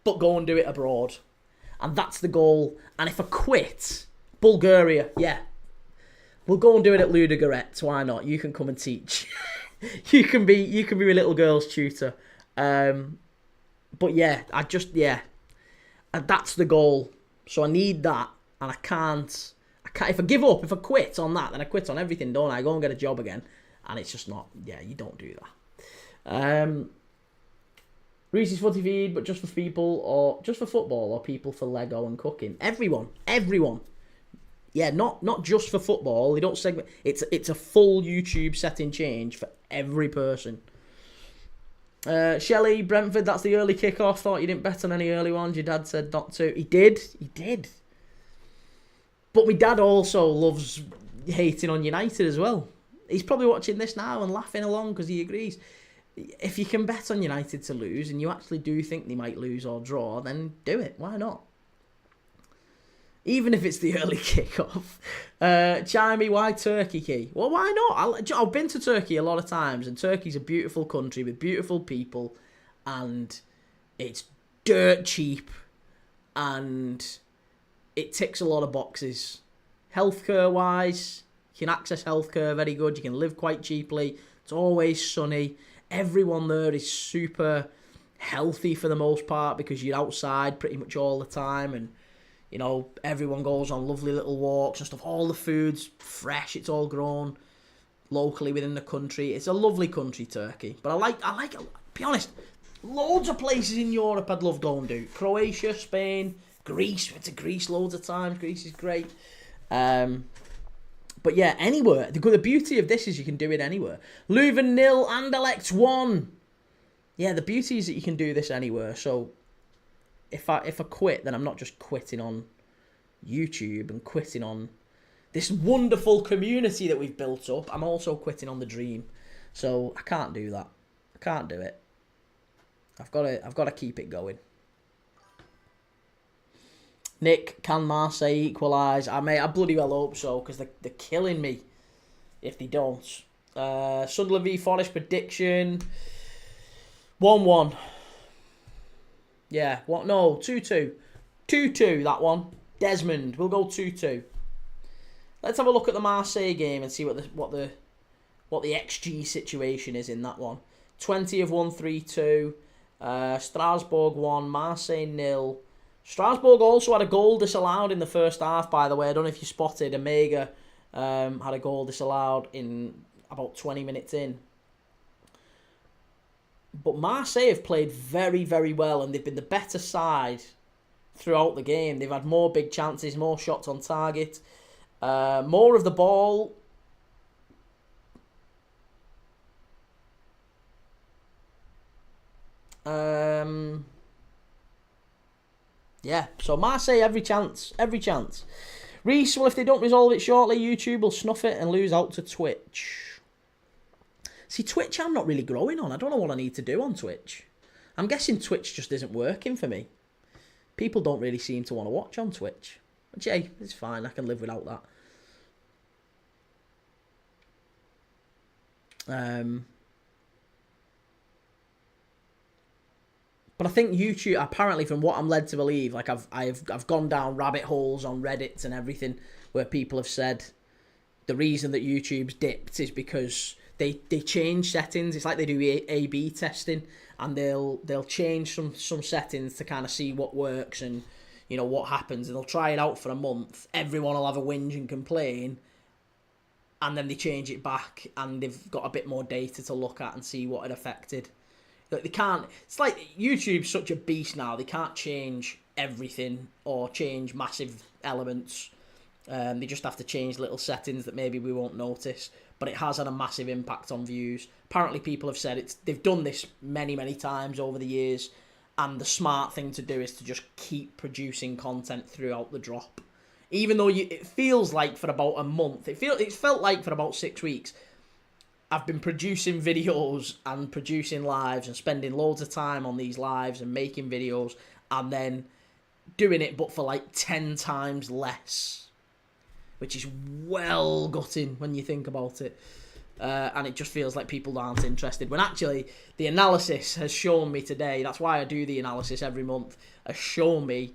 But go and do it abroad. And that's the goal. And if I quit, Bulgaria, yeah. We'll go and do it at Ludogorets, why not? You can come and teach. you can be my little girl's tutor. But yeah, and that's the goal. So I need that. And I can't, if I give up, if I quit on that, then I quit on everything, don't I? I go and get a job again. And it's just not, you don't do that. Reese's Footy Feed, but just for people, or just for football, or people for Lego and cooking. Everyone. Yeah, not just for football. They don't segment. It's a full YouTube setting change for every person. Shelley, Brentford, that's the early kickoff. Thought you didn't bet on any early ones. Your dad said not to. He did. But my dad also loves hating on United as well. He's probably watching this now and laughing along because he agrees. If you can bet on United to lose and you actually do think they might lose or draw, then do it. Why not? Even if it's the early kickoff. Chimey, why Turkey, Key? Well, why not? I've been to Turkey a lot of times, and Turkey's a beautiful country with beautiful people, and it's dirt cheap, and it ticks a lot of boxes. Healthcare-wise, you can access healthcare very good. You can live quite cheaply. It's always sunny. Everyone there is super healthy for the most part because you're outside pretty much all the time, and everyone goes on lovely little walks and stuff. All the food's fresh. It's all grown locally within the country. It's a lovely country, Turkey. But I like it. Be honest, loads of places in Europe I'd love going to. Croatia, Spain, Greece. Went to Greece loads of times. Greece is great. But yeah, anywhere. The beauty of this is you can do it anywhere. Leuven 0, Anderlecht 1. Yeah, the beauty is that you can do this anywhere. So if I quit, then I'm not just quitting on YouTube and quitting on this wonderful community that we've built up. I'm also quitting on the dream. So I can't do that. I can't do it. I've got to keep it going. Nick, can Marseille equalise? I bloody well hope so, because they're killing me if they don't. Sunderland v Forest prediction. 1-1. Yeah, what? No, 2-2. 2-2, that one. Desmond, we'll go 2-2. Let's have a look at the Marseille game and see what the XG situation is in that one. 20 have won 3-2. Strasbourg won. Marseille 0. Strasbourg also had a goal disallowed in the first half, by the way. I don't know if you spotted. Omega had a goal disallowed in about 20 minutes in. But Marseille have played very, very well, and they've been the better side throughout the game. They've had more big chances, more shots on target, more of the ball. Yeah, so Marseille, every chance. Reese, well, if they don't resolve it shortly, YouTube will snuff it and lose out to Twitch. See, Twitch I'm not really growing on. I don't know what I need to do on Twitch. I'm guessing Twitch just isn't working for me. People don't really seem to want to watch on Twitch. But hey, it's fine. I can live without that. But I think YouTube, apparently from what I'm led to believe, like I've gone down rabbit holes on Reddit and everything where people have said the reason that YouTube's dipped is because they change settings. It's like they do A/B testing, and they'll change some settings to kind of see what works and, you know, what happens, and they'll try it out for a month. Everyone will have a whinge and complain, and then they change it back, and they've got a bit more data to look at and see what it affected. Like, they can't. It's like YouTube's such a beast now. They can't change everything or change massive elements. They just have to change little settings that maybe we won't notice. But it has had a massive impact on views. Apparently, people have said they've done this many, many times over the years. And the smart thing to do is to just keep producing content throughout the drop. Even though it feels like for about a month, it felt like for about 6 weeks, I've been producing videos and producing lives and spending loads of time on these lives and making videos and then doing it but for like 10 times less, which is well gutting when you think about it. And it just feels like people aren't interested, when actually the analysis has shown me today, that's why I do the analysis every month, has shown me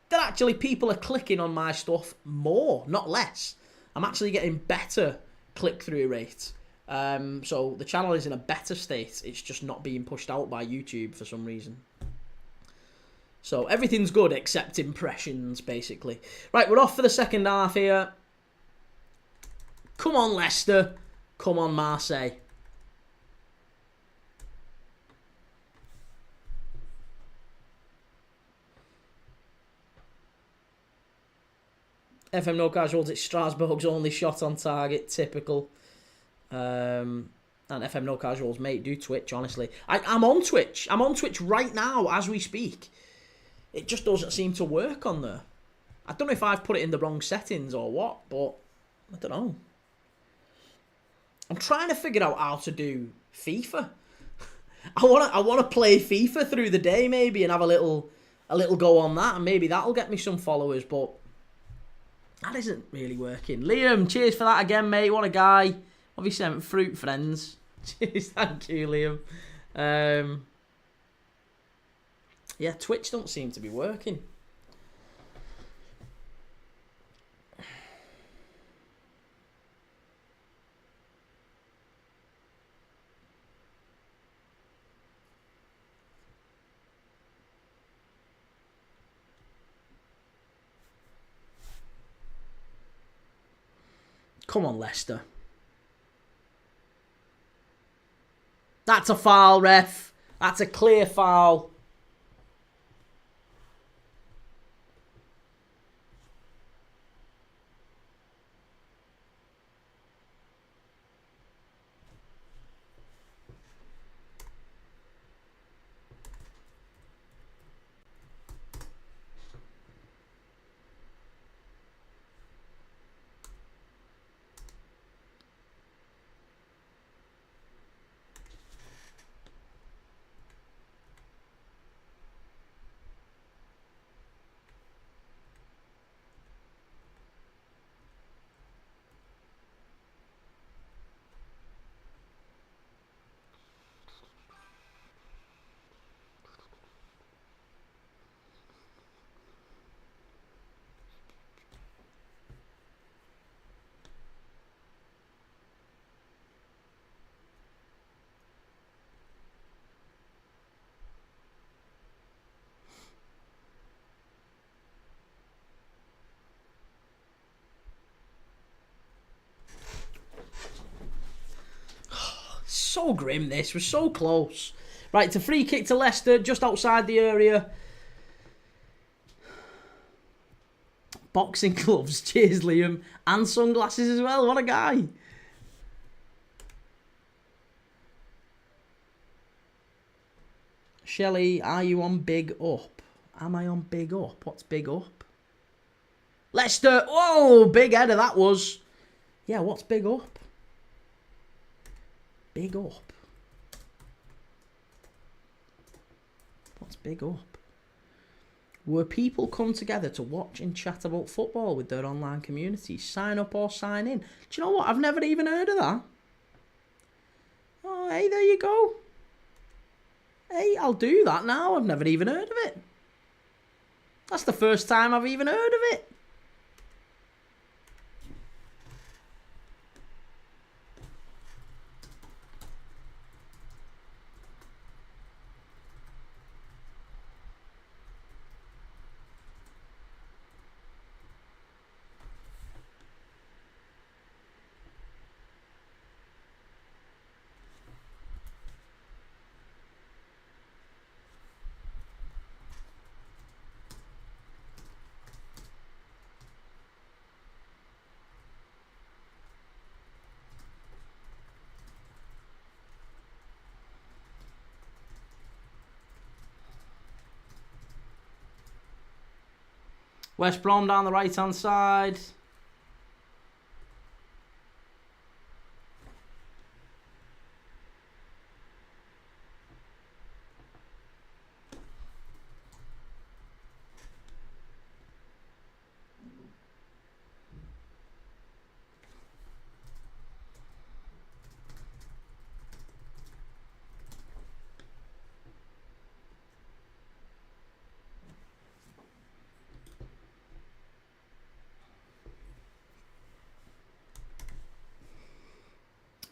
that actually people are clicking on my stuff more, not less. I'm actually getting better click-through rate. So the channel is in a better state. It's just not being pushed out by YouTube for some reason. So everything's good except impressions, basically. Right, we're off for the second half here. Come on, Leicester. Come on, Marseille. FM No Casuals, it's Strasbourg's only shot on target. Typical. And FM No Casuals, mate, do Twitch, honestly. I'm on Twitch. I'm on Twitch right now as we speak. It just doesn't seem to work on there. I don't know if I've put it in the wrong settings or what, but I don't know. I'm trying to figure out how to do FIFA. I wanna play FIFA through the day maybe and have a little go on that, and maybe that'll get me some followers, but that isn't really working. Liam, cheers for that again, mate. What a guy. What have you sent? Fruit friends. Cheers, thank you, Liam. Yeah, Twitch don't seem to be working. Come on, Leicester. That's a foul, ref. That's a clear foul. So grim, this. We're so close. Right, it's a free kick to Leicester, just outside the area. Boxing gloves, cheers Liam. And sunglasses as well, what a guy. Shelley, are you on big up? Am I on big up? What's big up? Leicester, whoa, big header that was. Yeah, what's big up? Big up. What's big up? Where people come together to watch and chat about football with their online community. Sign up or sign in. Do you know what? I've never even heard of that. Oh, hey, there you go. Hey, I'll do that now. I've never even heard of it. That's the first time I've even heard of it. West Brom down the right-hand side.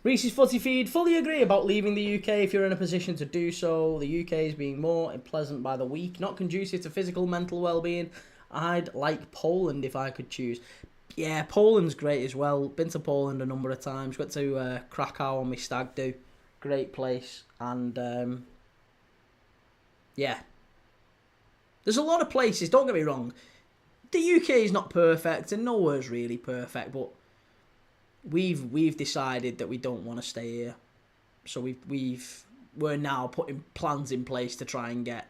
Reese's Footy Feed, fully agree about leaving the UK if you're in a position to do so. The UK is being more unpleasant by the week, not conducive to physical, mental well-being. I'd like Poland if I could choose. Yeah, Poland's great as well. Been to Poland a number of times. Went to Krakow on my stag do. Great place. And, yeah. There's a lot of places, don't get me wrong. The UK is not perfect, and nowhere's really perfect, but we've decided that we don't want to stay here, so we're now putting plans in place to try and get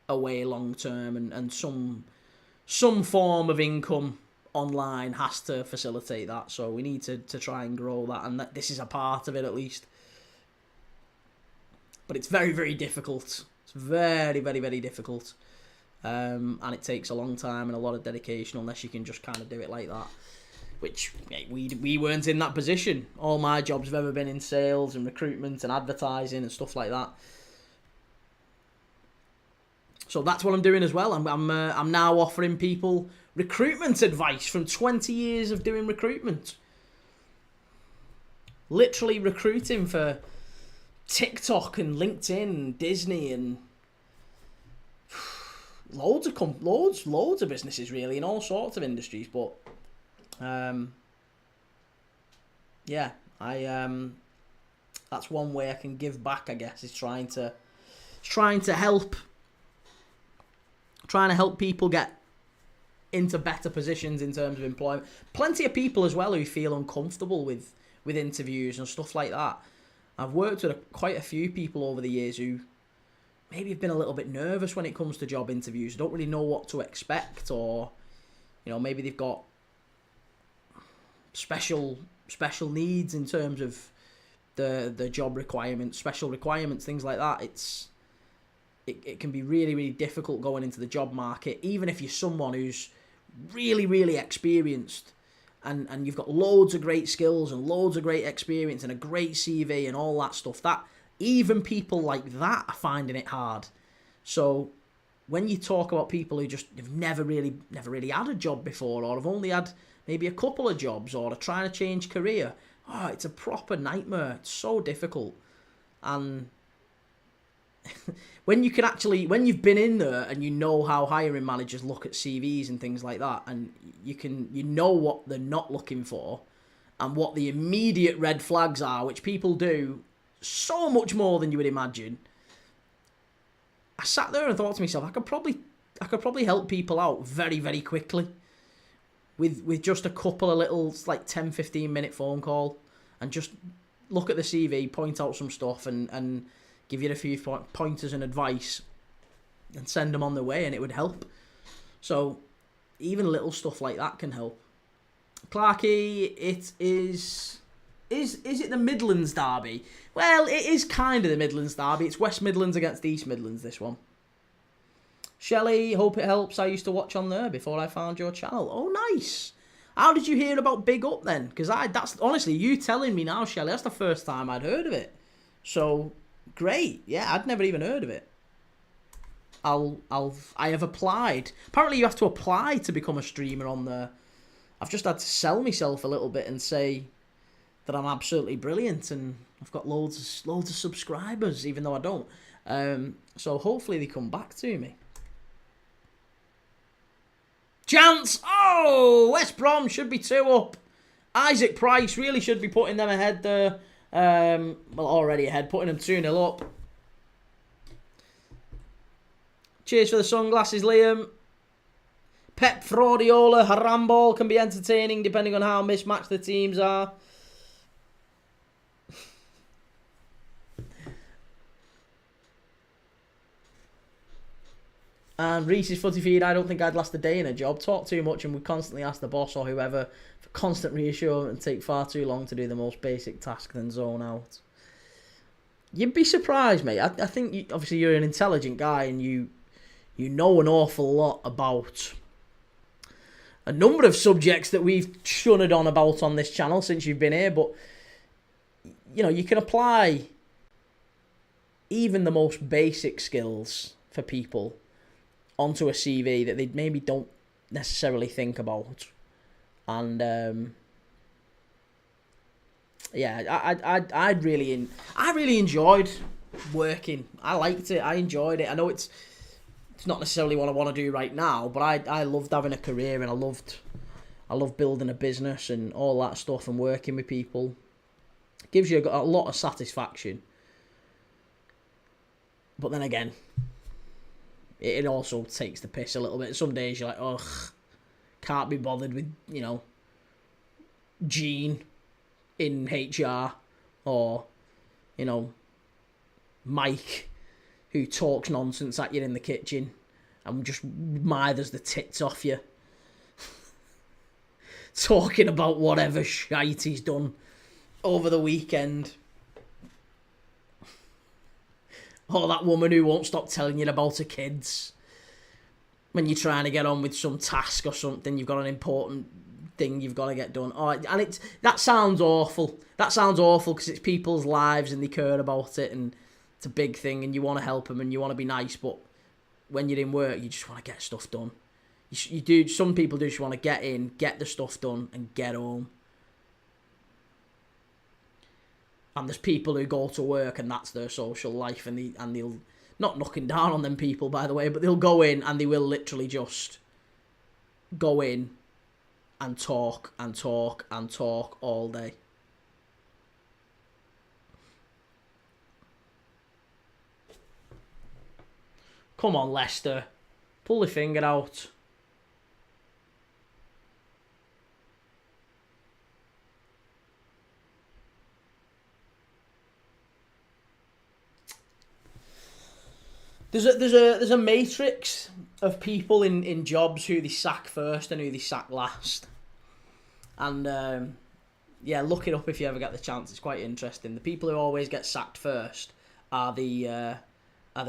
away long term, and some form of income online has to facilitate that. So we need to try and grow that, and this is a part of it at least. But it's very, very difficult. It's very, very, very difficult, and it takes a long time and a lot of dedication unless you can just kind of do it like that. Which we weren't in that position. All my jobs have ever been in sales and recruitment and advertising and stuff like that. So that's what I'm doing as well. I'm now offering people recruitment advice from 20 years of doing recruitment. Literally recruiting for TikTok and LinkedIn and Disney and loads of businesses really in all sorts of industries, but. Yeah, that's one way I can give back, I guess, is trying to help people get into better positions in terms of employment. Plenty of people as well who feel uncomfortable with interviews and stuff like that. I've worked with quite a few people over the years who maybe have been a little bit nervous when it comes to job interviews, don't really know what to expect, or maybe they've got special needs in terms of the job requirements, special requirements, things like that. It can be really, really difficult going into the job market, even if you're someone who's really, really experienced and you've got loads of great skills and loads of great experience and a great CV and all that stuff. That even people like that are finding it hard. So when you talk about people who just have never really had a job before, or have only had maybe a couple of jobs, or are trying to change career, it's a proper nightmare. It's so difficult. And when you've been in there and you know how hiring managers look at CVs and things like that, and you know what they're not looking for and what the immediate red flags are, which people do so much more than you would imagine. I sat there and thought to myself, I could probably help people out very, very quickly with just a couple of little, like 10, 15 minute phone call, and just look at the CV, point out some stuff, and give you a few pointers and advice, and send them on their way, and it would help. So even little stuff like that can help. Clarky, it is it the Midlands derby? Well, it is kind of the Midlands derby. It's West Midlands against East Midlands, this one. Shelley, hope it helps. I used to watch on there before I found your channel. Oh, nice. How did you hear about Big Up then? Because that's honestly, you telling me now, Shelley, that's the first time I'd heard of it. So, great. Yeah, I'd never even heard of it. I have applied. Apparently you have to apply to become a streamer on there. I've just had to sell myself a little bit and say that I'm absolutely brilliant and I've got loads of subscribers, even though I don't. So hopefully they come back to me. Chance! Oh! West Brom should be 2 up. Isaac Price really should be putting them ahead there. Well, already ahead, putting them 2-0 up. Cheers for the sunglasses, Liam. Pep Fraudiola, Haramball can be entertaining depending on how mismatched the teams are. And Reese's Footy Feed, I don't think I'd last a day in a job. Talk too much and would constantly ask the boss or whoever for constant reassurance and take far too long to do the most basic task, then zone out. You'd be surprised, mate. I think, obviously, you're an intelligent guy and you know an awful lot about a number of subjects that we've shunted on about on this channel since you've been here, but, you know, you can apply even the most basic skills for people onto a CV that they maybe don't necessarily think about. And, yeah, I really enjoyed working. I liked it. I enjoyed it. I know it's not necessarily what I want to do right now, but I loved having a career, and I loved building a business and all that stuff and working with people. It gives you a lot of satisfaction. But then again, it also takes the piss a little bit. Some days you're like, ugh, can't be bothered with, you know, Gene in HR, or, you know, Mike, who talks nonsense at you in the kitchen and just mithers the tits off you. Talking about whatever shite he's done over the weekend. Or that woman who won't stop telling you about her kids. When you're trying to get on with some task or something, you've got an important thing you've got to get done. Oh, and that sounds awful. That sounds awful because it's people's lives and they care about it, and it's a big thing and you want to help them and you want to be nice, but when you're in work, you just want to get stuff done. You do. Some people do just want to get in, get the stuff done, and get home. And there's people who go to work and that's their social life, and they'll, not knocking down on them people, by the way, but they'll go in and they will literally just go in and talk and talk and talk all day. Come on, Leicester. Pull the finger out. There's a matrix of people in jobs who they sack first and who they sack last. And yeah, look it up if you ever get the chance. It's quite interesting. The people who always get sacked first are the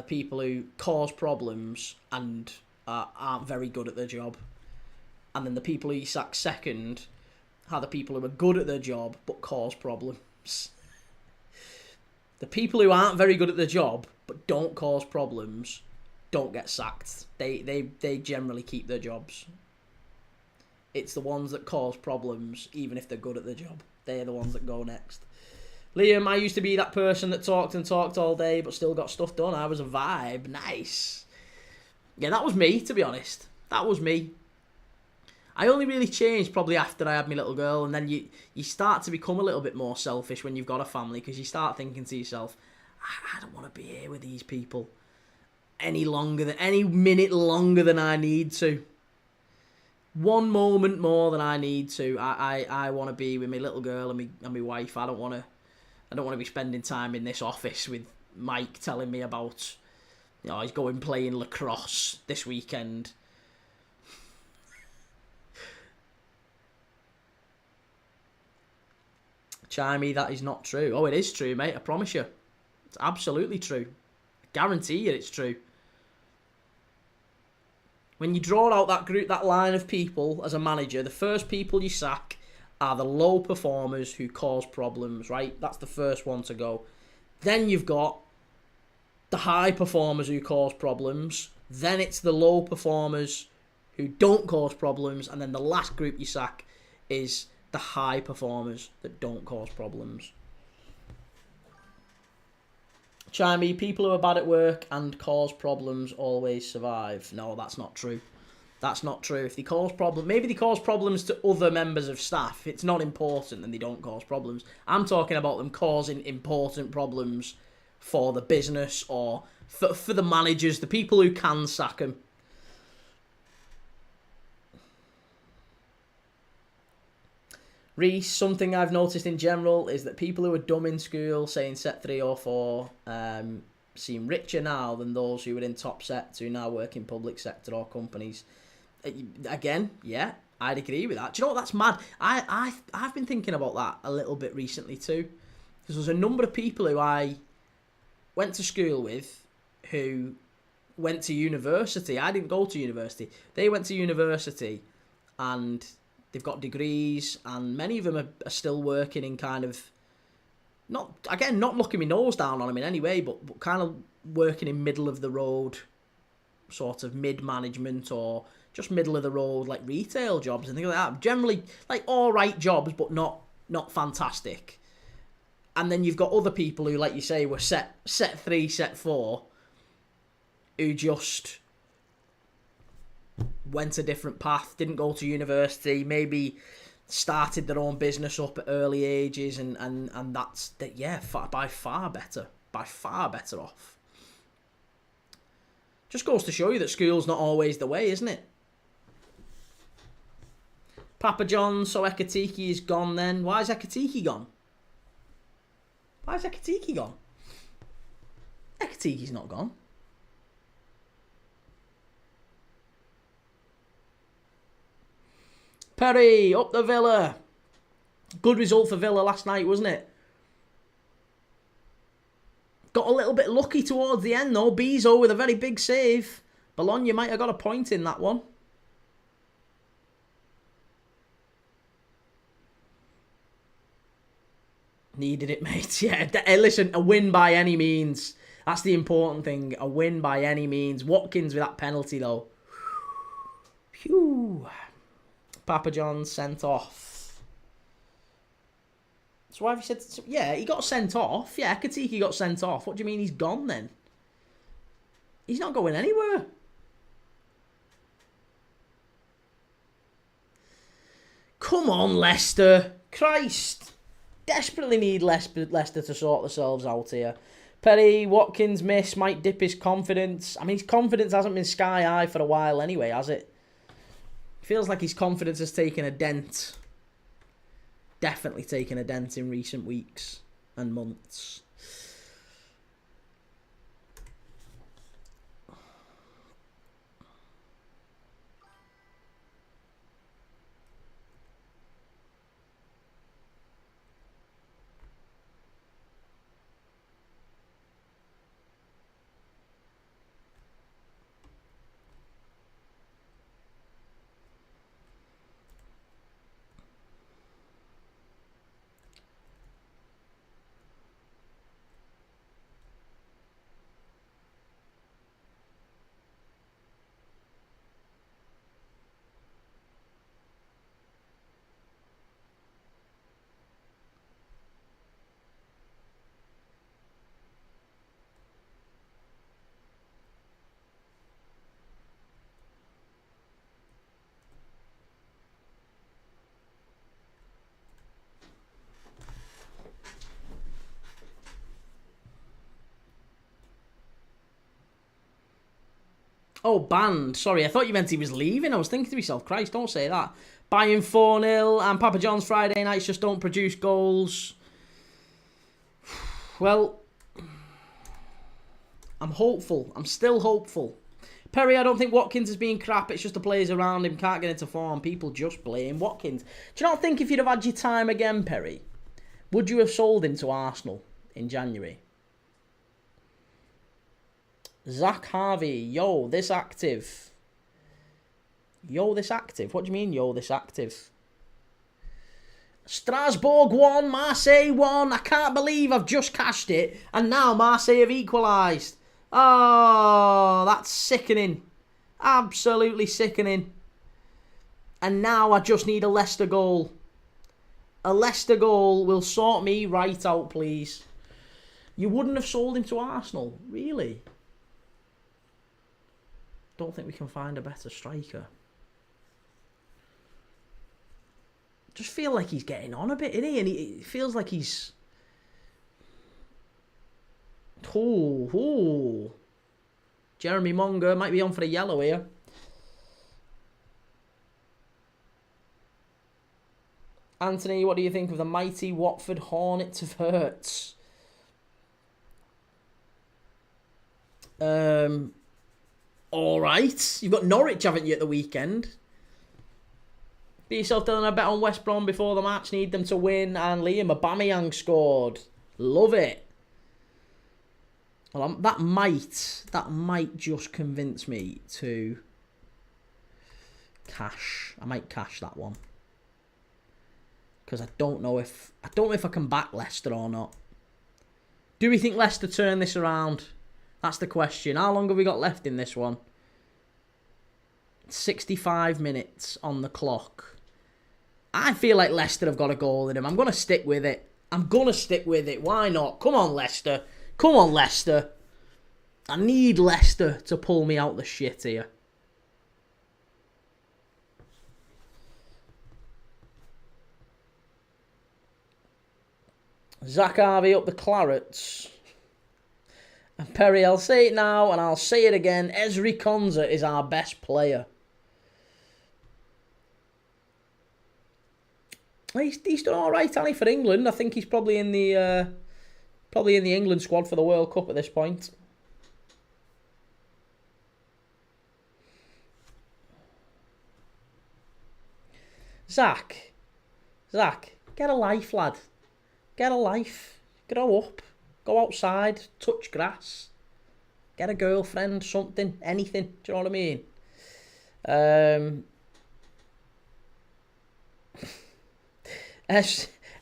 people who cause problems and aren't very good at their job. And then the people who you sack second are the people who are good at their job but cause problems. The people who aren't very good at their job but don't cause problems don't get sacked. They generally keep their jobs. It's the ones that cause problems, even if they're good at their job. They're the ones that go next. Liam, I used to be that person that talked and talked all day but still got stuff done. I was a vibe. Nice. Yeah, that was me, to be honest. That was me. I only really changed probably after I had my little girl, and then you start to become a little bit more selfish when you've got a family, because you start thinking to yourself, I don't want to be here with these people any minute longer than I need to. One moment more than I need to. I want to be with my little girl and my wife. I don't want to be spending time in this office with Mike telling me about, he's going playing lacrosse this weekend. Chimey, that is not true. Oh, it is true, mate. I promise you. It's absolutely true. I guarantee you it's true. When you draw out that line of people as a manager, the first people you sack are the low performers who cause problems, right? That's the first one to go. Then you've got the high performers who cause problems. Then it's the low performers who don't cause problems. And then the last group you sack is the high performers that don't cause problems. Chimey, people who are bad at work and cause problems always survive. No, that's not true. That's not true. If they cause problems, maybe they cause problems to other members of staff. If it's not important, then they don't cause problems. I'm talking about them causing important problems for the business or for the managers, the people who can sack them. Reese, something I've noticed in general is that people who are dumb in school, saying set 3 or 4, seem richer now than those who were in top sets who now work in public sector or companies. Again, yeah, I'd agree with that. Do you know what? That's mad. I've been thinking about that a little bit recently too, because there's a number of people who I went to school with who went to university. I didn't go to university. They went to university and they've got degrees, and many of them are still working in kind of, not looking my nose down on them in any way, but kind of working in middle of the road, sort of mid-management or just middle of the road, like retail jobs and things like that. Generally, like all right jobs, but not fantastic. And then you've got other people who, like you say, were set 3, set 4, who just went a different path, didn't go to university, maybe started their own business up at early ages, and that's, yeah, by far better off. Just goes to show you that school's not always the way, isn't it? Papa John, so Ekatiki is gone then. Why is Ekatiki gone? Ekatiki's not gone. Perry, up the Villa. Good result for Villa last night, wasn't it? Got a little bit lucky towards the end, though. Bezo with a very big save. Bologna might have got a point in that one. Needed it, mate. Yeah, listen, a win by any means. That's the important thing. A win by any means. Watkins with that penalty, though. Phew. Papa John sent off. So why have you said... Yeah, he got sent off. Yeah, Katiki got sent off. What do you mean he's gone then? He's not going anywhere. Come on, Leicester. Christ. Desperately need Leicester to sort themselves out here. Perry, Watkins miss might dip his confidence. I mean, his confidence hasn't been sky high for a while anyway, has it? Feels like his confidence has taken a dent. Definitely taken a dent in recent weeks and months. Oh, banned. Sorry, I thought you meant he was leaving. I was thinking to myself, Christ, don't say that. Bayern 4-0 and Papa John's Friday nights just don't produce goals. Well, I'm hopeful. I'm still hopeful. Perry, I don't think Watkins has been crap. It's just the players around him can't get into form. People just blame Watkins. Do you not think if you'd have had your time again, Perry, would you have sold him to Arsenal in January? Zach Harvey, yo, this active. Yo, this active. What do you mean, yo, this active? Strasbourg won, Marseille won. I can't believe I've just cashed it and now Marseille have equalised. Oh, that's sickening. Absolutely sickening. And now I just need a Leicester goal. A Leicester goal will sort me right out, please. You wouldn't have sold him to Arsenal, really? Don't think we can find a better striker. Just feel like he's getting on a bit, isn't he? And it feels like he's... Oh. Jeremy Monger might be on for the yellow here. Anthony, what do you think of the mighty Watford Hornets of Hertz? All right. You've got Norwich, haven't you, at the weekend? Be yourself doing a bet on West Brom before the match. Need them to win. And Liam Aubameyang scored. Love it. Well, that might just convince me to cash. I might cash that one. Because I don't know if I can back Leicester or not. Do we think Leicester turn this around? That's the question. How long have we got left in this one? 65 minutes on the clock. I feel like Leicester have got a goal in them. I'm going to stick with it. Why not? Come on, Leicester. Come on, Leicester. I need Leicester to pull me out the shit here. Zach Harvey up the Clarets. And Perry, I'll say it now and I'll say it again. Ezri Konza is our best player. He's done all right, hasn't he, for England? I think he's probably in the England squad for the World Cup at this point. Zach, get a life, lad. Get a life. Grow up. Go outside. Touch grass. Get a girlfriend, something, anything. Do you know what I mean?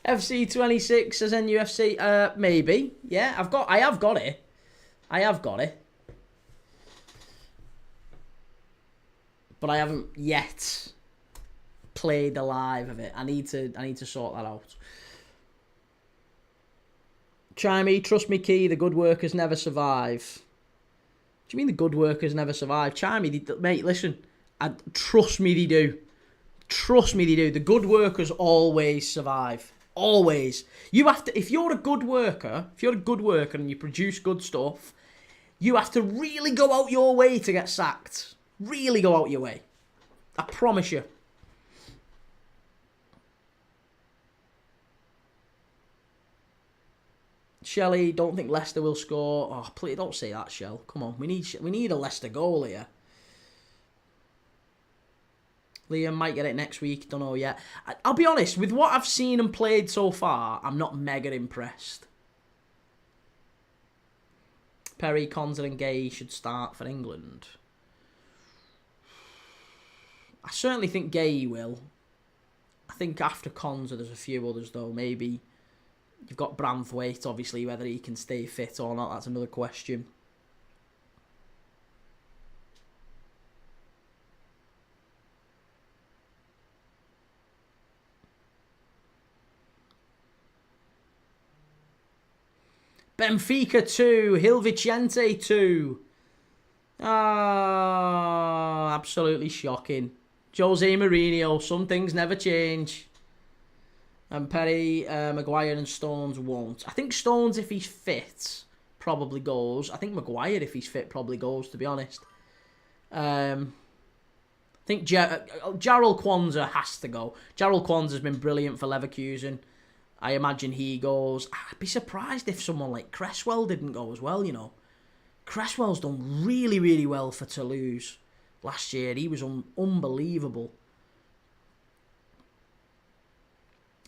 FC26 says NUFC. Maybe. Yeah, I have got it. But I haven't yet played the live of it. I need to sort that out. Chimey, trust me, Key, the good workers never survive. What do you mean the good workers never survive? Chimey, mate, listen. Trust me, they do. Trust me, they do. The good workers always survive. Always. You have to, if you're a good worker and you produce good stuff, you have to really go out your way to get sacked. Really go out your way. I promise you. Shelley, don't think Leicester will score. Oh, please don't say that, Shell. Come on, we need a Leicester goal here. Liam might get it next week. Don't know yet. I'll be honest, with what I've seen and played so far, I'm not mega impressed. Perry, Konza and Gay should start for England. I certainly think Gay will. I think after Konza, there's a few others though. Maybe you've got Branthwaite, obviously, whether he can stay fit or not, that's another question. Benfica 2, Gil Vicente 2. Ah, absolutely shocking. Jose Mourinho, some things never change. And Perry, Maguire and Stones won't. I think Stones, if he's fit, probably goes. I think Maguire, if he's fit, probably goes, to be honest. I think Jarrell Kwanzaa has to go. Jarrell Kwanzaa's been brilliant for Leverkusen. I imagine he goes. I'd be surprised if someone like Cresswell didn't go as well, you know. Cresswell's done really, really well for Toulouse last year. He was unbelievable.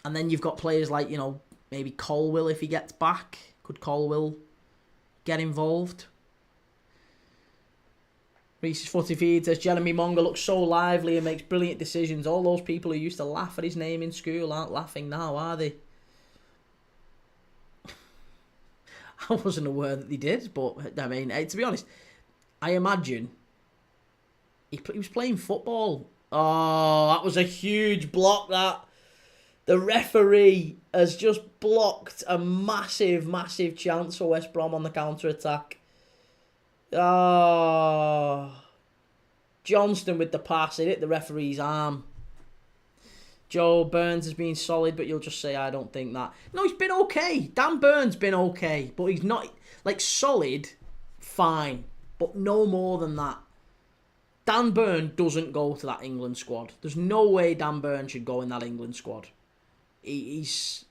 And then you've got players like, you know, maybe Colwill if he gets back. Could Colwill get involved? Reese's Footy Feed says Jeremy Monga looks so lively and makes brilliant decisions. All those people who used to laugh at his name in school aren't laughing now, are they? I wasn't aware that they did, but I mean, to be honest, I imagine he was playing football. Oh, that was a huge block, that. The referee has just blocked a massive, massive chance for West Brom on the counter-attack. Oh, Johnston with the pass. It hit the referee's arm. Joe Burns has been solid, but you'll just say, I don't think that. No, he's been okay. Dan Burns been okay, but he's not, like, solid, fine, but no more than that. Dan Burn doesn't go to that England squad. There's no way Dan Burn should go in that England squad. He's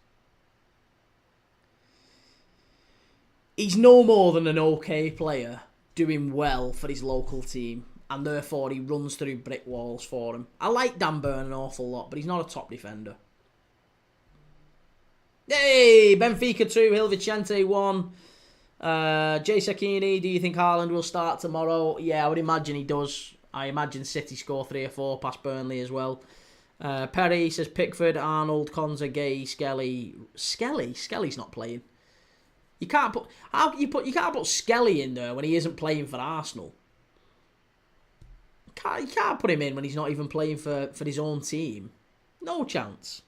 no more than an okay player doing well for his local team, and therefore he runs through brick walls for him. I like Dan Burn an awful lot, but he's not a top defender. Hey, Benfica 2, Gil Vicente 1. Jay Sakini, do you think Haaland will start tomorrow? Yeah, I would imagine he does. I imagine City score 3 or 4 past Burnley as well. Perry says Pickford, Arnold, Konza, Gay, Skelly. Skelly's not playing. You can't put Skelly in there when he isn't playing for Arsenal. You can't put him in when he's not even playing for his own team. No chance.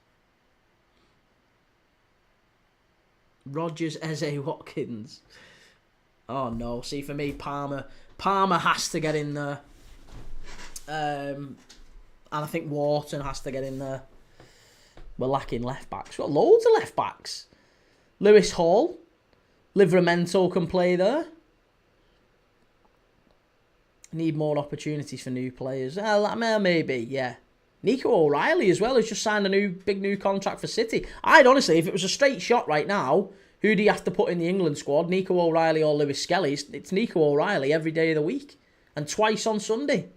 Rodgers, Eze, Watkins. Oh no! See, for me, Palmer has to get in there. And I think Wharton has to get in there. We're lacking left backs. We've got loads of left backs. Lewis Hall. Livramento can play there. Need more opportunities for new players. Maybe, yeah. Nico O'Reilly as well has just signed a big new contract for City. I'd honestly, if it was a straight shot right now, who do you have to put in the England squad? Nico O'Reilly or Lewis Skelly? It's Nico O'Reilly every day of the week. And twice on Sunday.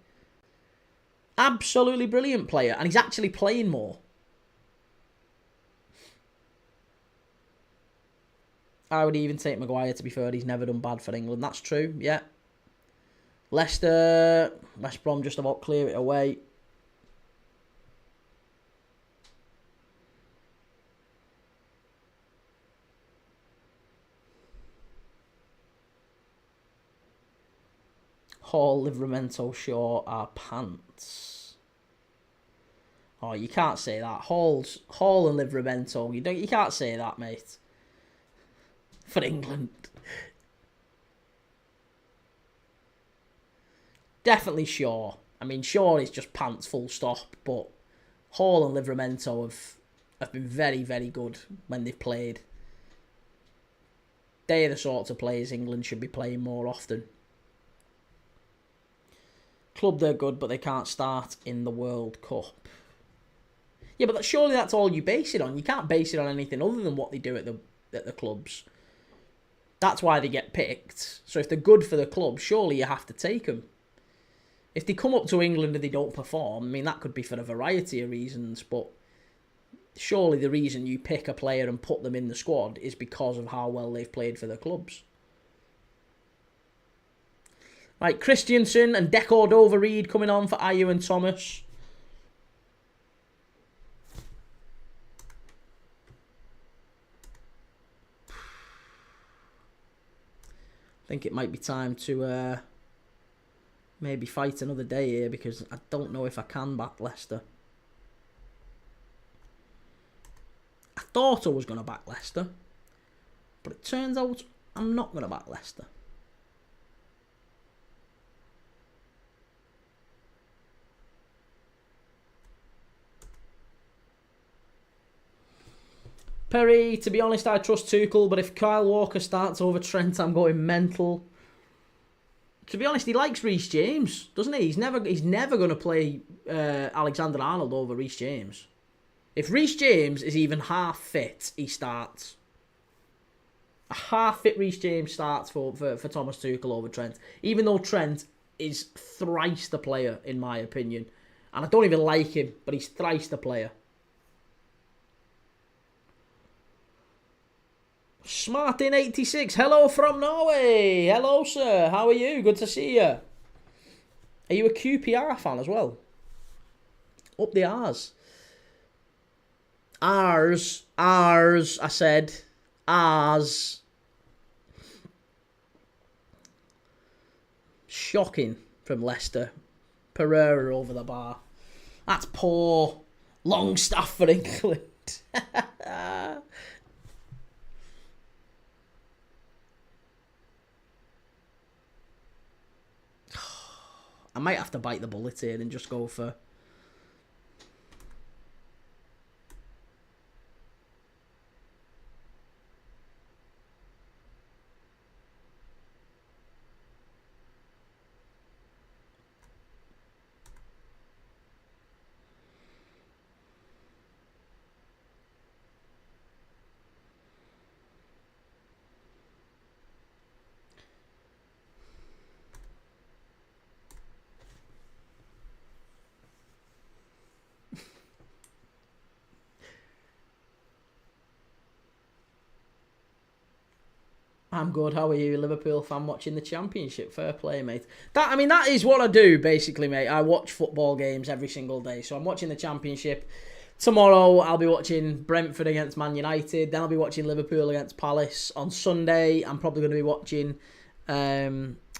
Absolutely brilliant player. And he's actually playing more. I would even take Maguire, to be fair. He's never done bad for England. That's true, yeah. Leicester. West Brom just about clear it away. Hall, Livramento, Shaw are pants. Oh, you can't say that. Hall and Livramento. You can't say that, mate. For England. Definitely Shaw. I mean, Shaw is just pants, full stop. But Hall and Livramento have been very, very good when they've played. They are the sorts of players England should be playing more often. Club, they're good, but they can't start in the World Cup. Yeah, but surely that's all you base it on. You can't base it on anything other than what they do at the clubs. That's why they get picked. So if they're good for the club, surely you have to take them. If they come up to England and they don't perform, I mean, that could be for a variety of reasons, but surely the reason you pick a player and put them in the squad is because of how well they've played for their clubs. Right, Christiansen and Deco Dover-Reed coming on for Ayew and Thomas. I think it might be time to maybe fight another day here, because I don't know if I can back Leicester. I thought I was going to back Leicester, but it turns out I'm not going to back Leicester. Perry, to be honest, I trust Tuchel, but if Kyle Walker starts over Trent, I'm going mental. To be honest, he likes Reece James, doesn't he? He's never going to play Alexander-Arnold over Reece James. If Reece James is even half fit, he starts. A half-fit Reece James starts for Thomas Tuchel over Trent. Even though Trent is thrice the player, in my opinion. And I don't even like him, but he's thrice the player. Smartin86, hello from Norway. Hello, sir. How are you? Good to see you. Are you a QPR fan as well? Up the R's. R's, I said. R's. Shocking from Leicester. Pereira over the bar. That's poor. Longstaff for England. I might have to bite the bullet here and just go for... I'm good. How are you, Liverpool fan watching the Championship? Fair play, mate. That is what I do, basically, mate. I watch football games every single day. So I'm watching the Championship. Tomorrow, I'll be watching Brentford against Man United. Then I'll be watching Liverpool against Palace. On Sunday, I'm probably going to be watching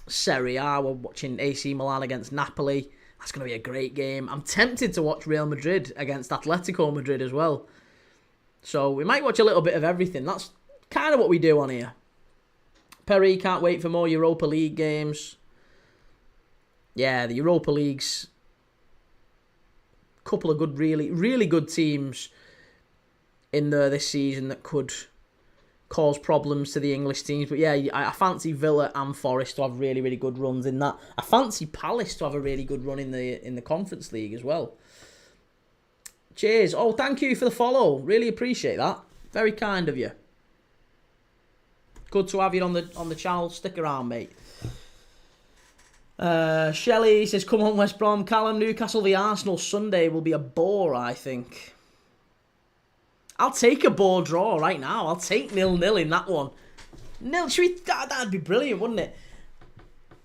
Serie A. We're watching AC Milan against Napoli. That's going to be a great game. I'm tempted to watch Real Madrid against Atletico Madrid as well. So we might watch a little bit of everything. That's kind of what we do on here. Perry, can't wait for more Europa League games. Yeah, the Europa League's couple of good, really good teams in there this season that could cause problems to the English teams. But yeah, I fancy Villa and Forest to have really good runs in that. I fancy Palace to have a really good run in the Conference League as well. Cheers. Oh, thank you for the follow. Really appreciate that. Very kind of you. Good to have you on the channel. Stick around, mate. Shelley says, come on, West Brom. Callum, Newcastle v Arsenal Sunday will be a bore, I think. I'll take a bore draw right now. I'll take 0-0 in that one. That'd be brilliant, wouldn't it?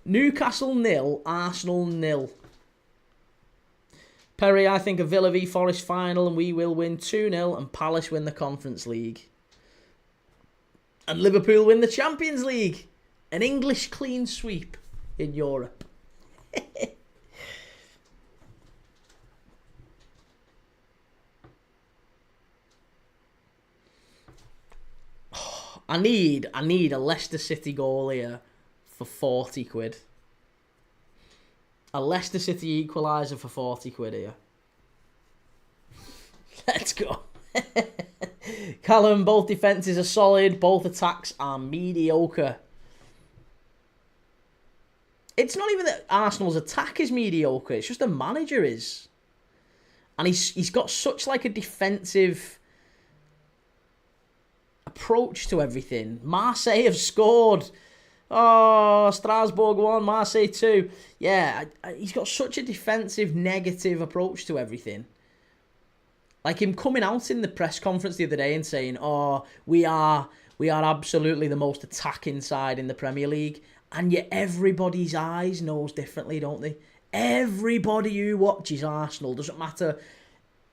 Newcastle 0, Arsenal 0. Perry, I think a Villa v Forest final and we will win 2-0 and Palace win the Conference League. And Liverpool win the Champions League. An English clean sweep in Europe. I need a Leicester City goal here for 40 quid. A Leicester City equaliser for 40 quid here. Let's go. Callum, both defences are solid, both attacks are mediocre. It's not even that Arsenal's attack is mediocre, it's just the manager is. And he's got such like a defensive approach to everything. Marseille have scored. Oh, Strasbourg 1, Marseille 2. Yeah, he's got such a defensive, negative approach to everything. Like him coming out in the press conference the other day and saying, oh, we are absolutely the most attacking side in the Premier League. And yet everybody's eyes knows differently, don't they? Everybody who watches Arsenal, doesn't matter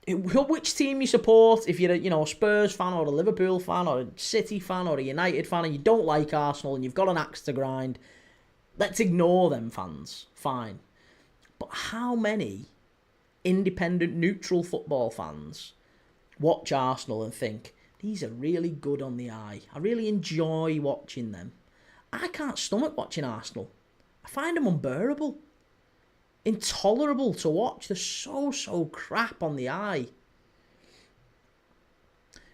which team you support, if you're a Spurs fan or a Liverpool fan or a City fan or a United fan and you don't like Arsenal and you've got an axe to grind, let's ignore them fans, fine. But how many independent, neutral football fans watch Arsenal and think, these are really good on the eye. I really enjoy watching them. I can't stomach watching Arsenal. I find them unbearable. Intolerable to watch. They're so crap on the eye.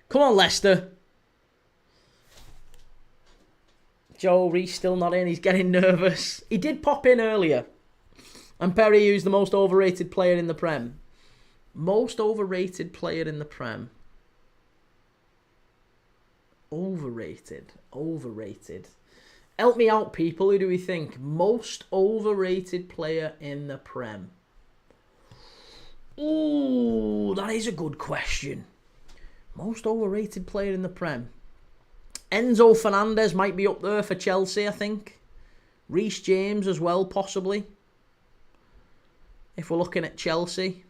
Come on, Leicester. Joe Reese still not in. He's getting nervous. He did pop in earlier. And Perry, who's the most overrated player in the Prem. Most overrated player in the Prem. Overrated. Help me out, people. Who do we think? Most overrated player in the Prem. Ooh, that is a good question. Most overrated player in the Prem. Enzo Fernandez might be up there for Chelsea, I think. Reece James as well, possibly. If we're looking at Chelsea.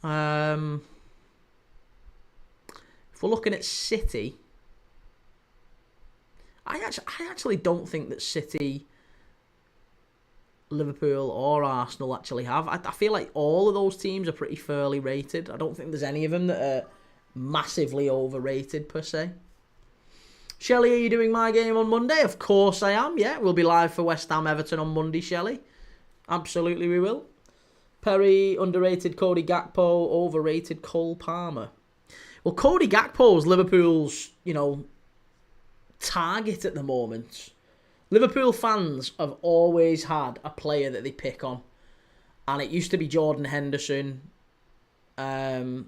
If we're looking at City, I actually don't think that City, Liverpool or Arsenal actually have. I feel like all of those teams are pretty fairly rated. I don't think there's any of them that are massively overrated per se. Shelley, are you doing my game on Monday? Of course I am, yeah. We'll be live for West Ham Everton on Monday, Shelley. Absolutely we will. Perry, underrated Cody Gakpo, overrated Cole Palmer. Well, Cody Gakpo is Liverpool's, target at the moment. Liverpool fans have always had a player that they pick on. And it used to be Jordan Henderson. Oh,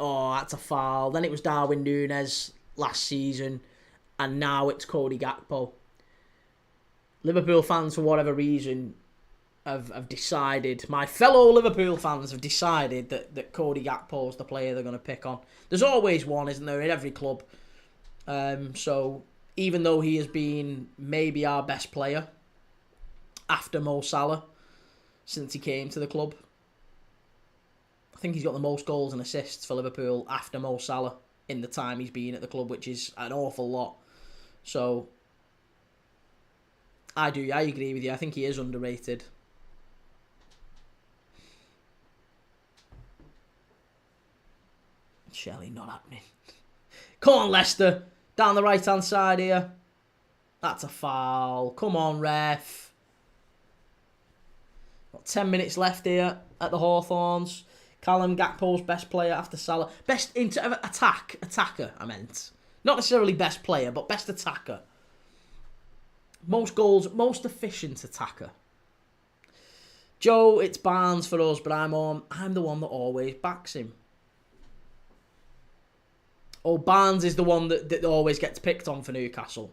that's a foul. Then it was Darwin Núñez last season. And now it's Cody Gakpo. Liverpool fans, for whatever reason, have decided, my fellow Liverpool fans have decided that Cody Gakpo is the player they're going to pick on. There's always one, isn't there, in every club. So even though he has been maybe our best player after Mo Salah since he came to the club, I think he's got the most goals and assists for Liverpool after Mo Salah in the time he's been at the club, which is an awful lot. So I agree with you. I think he is underrated. Shelley, not happening. Come on, Leicester. Down the right-hand side here. That's a foul. Come on, ref. Got 10 minutes left here at the Hawthorns. Callum Gakpo's best player after Salah. Best attacker, I meant. Not necessarily best player, but best attacker. Most goals, most efficient attacker. Joe, it's Barnes for us, but I'm the one that always backs him. Oh, Barnes is the one that always gets picked on for Newcastle.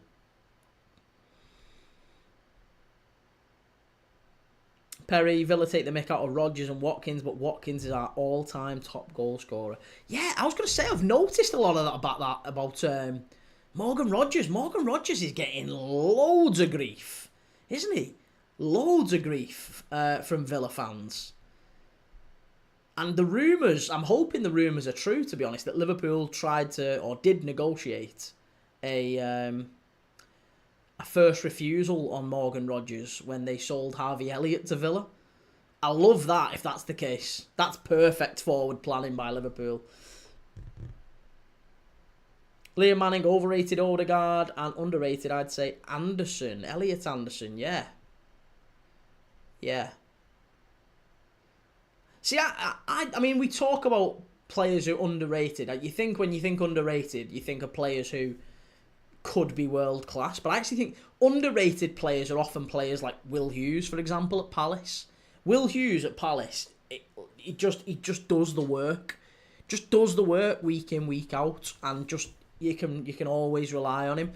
Perry, Villa take the mick out of Rodgers and Watkins, but Watkins is our all-time top goal scorer. Yeah, I was going to say, I've noticed a lot of that about Morgan Rodgers. Morgan Rodgers is getting loads of grief, isn't he? Loads of grief from Villa fans. And the rumours, I'm hoping the rumours are true, to be honest, that Liverpool tried to, or did negotiate a first refusal on Morgan Rodgers when they sold Harvey Elliott to Villa. I love that if that's the case. That's perfect forward planning by Liverpool. Liam Manning, overrated Odegaard, and underrated, I'd say, Anderson. Elliot Anderson, yeah. Yeah. See, I mean, we talk about players who are underrated. When you think underrated, you think of players who could be world class. But I actually think underrated players are often players like Will Hughes, for example, at Palace. Will Hughes at Palace, he just does the work. Just does the work week in, week out, and just you can always rely on him.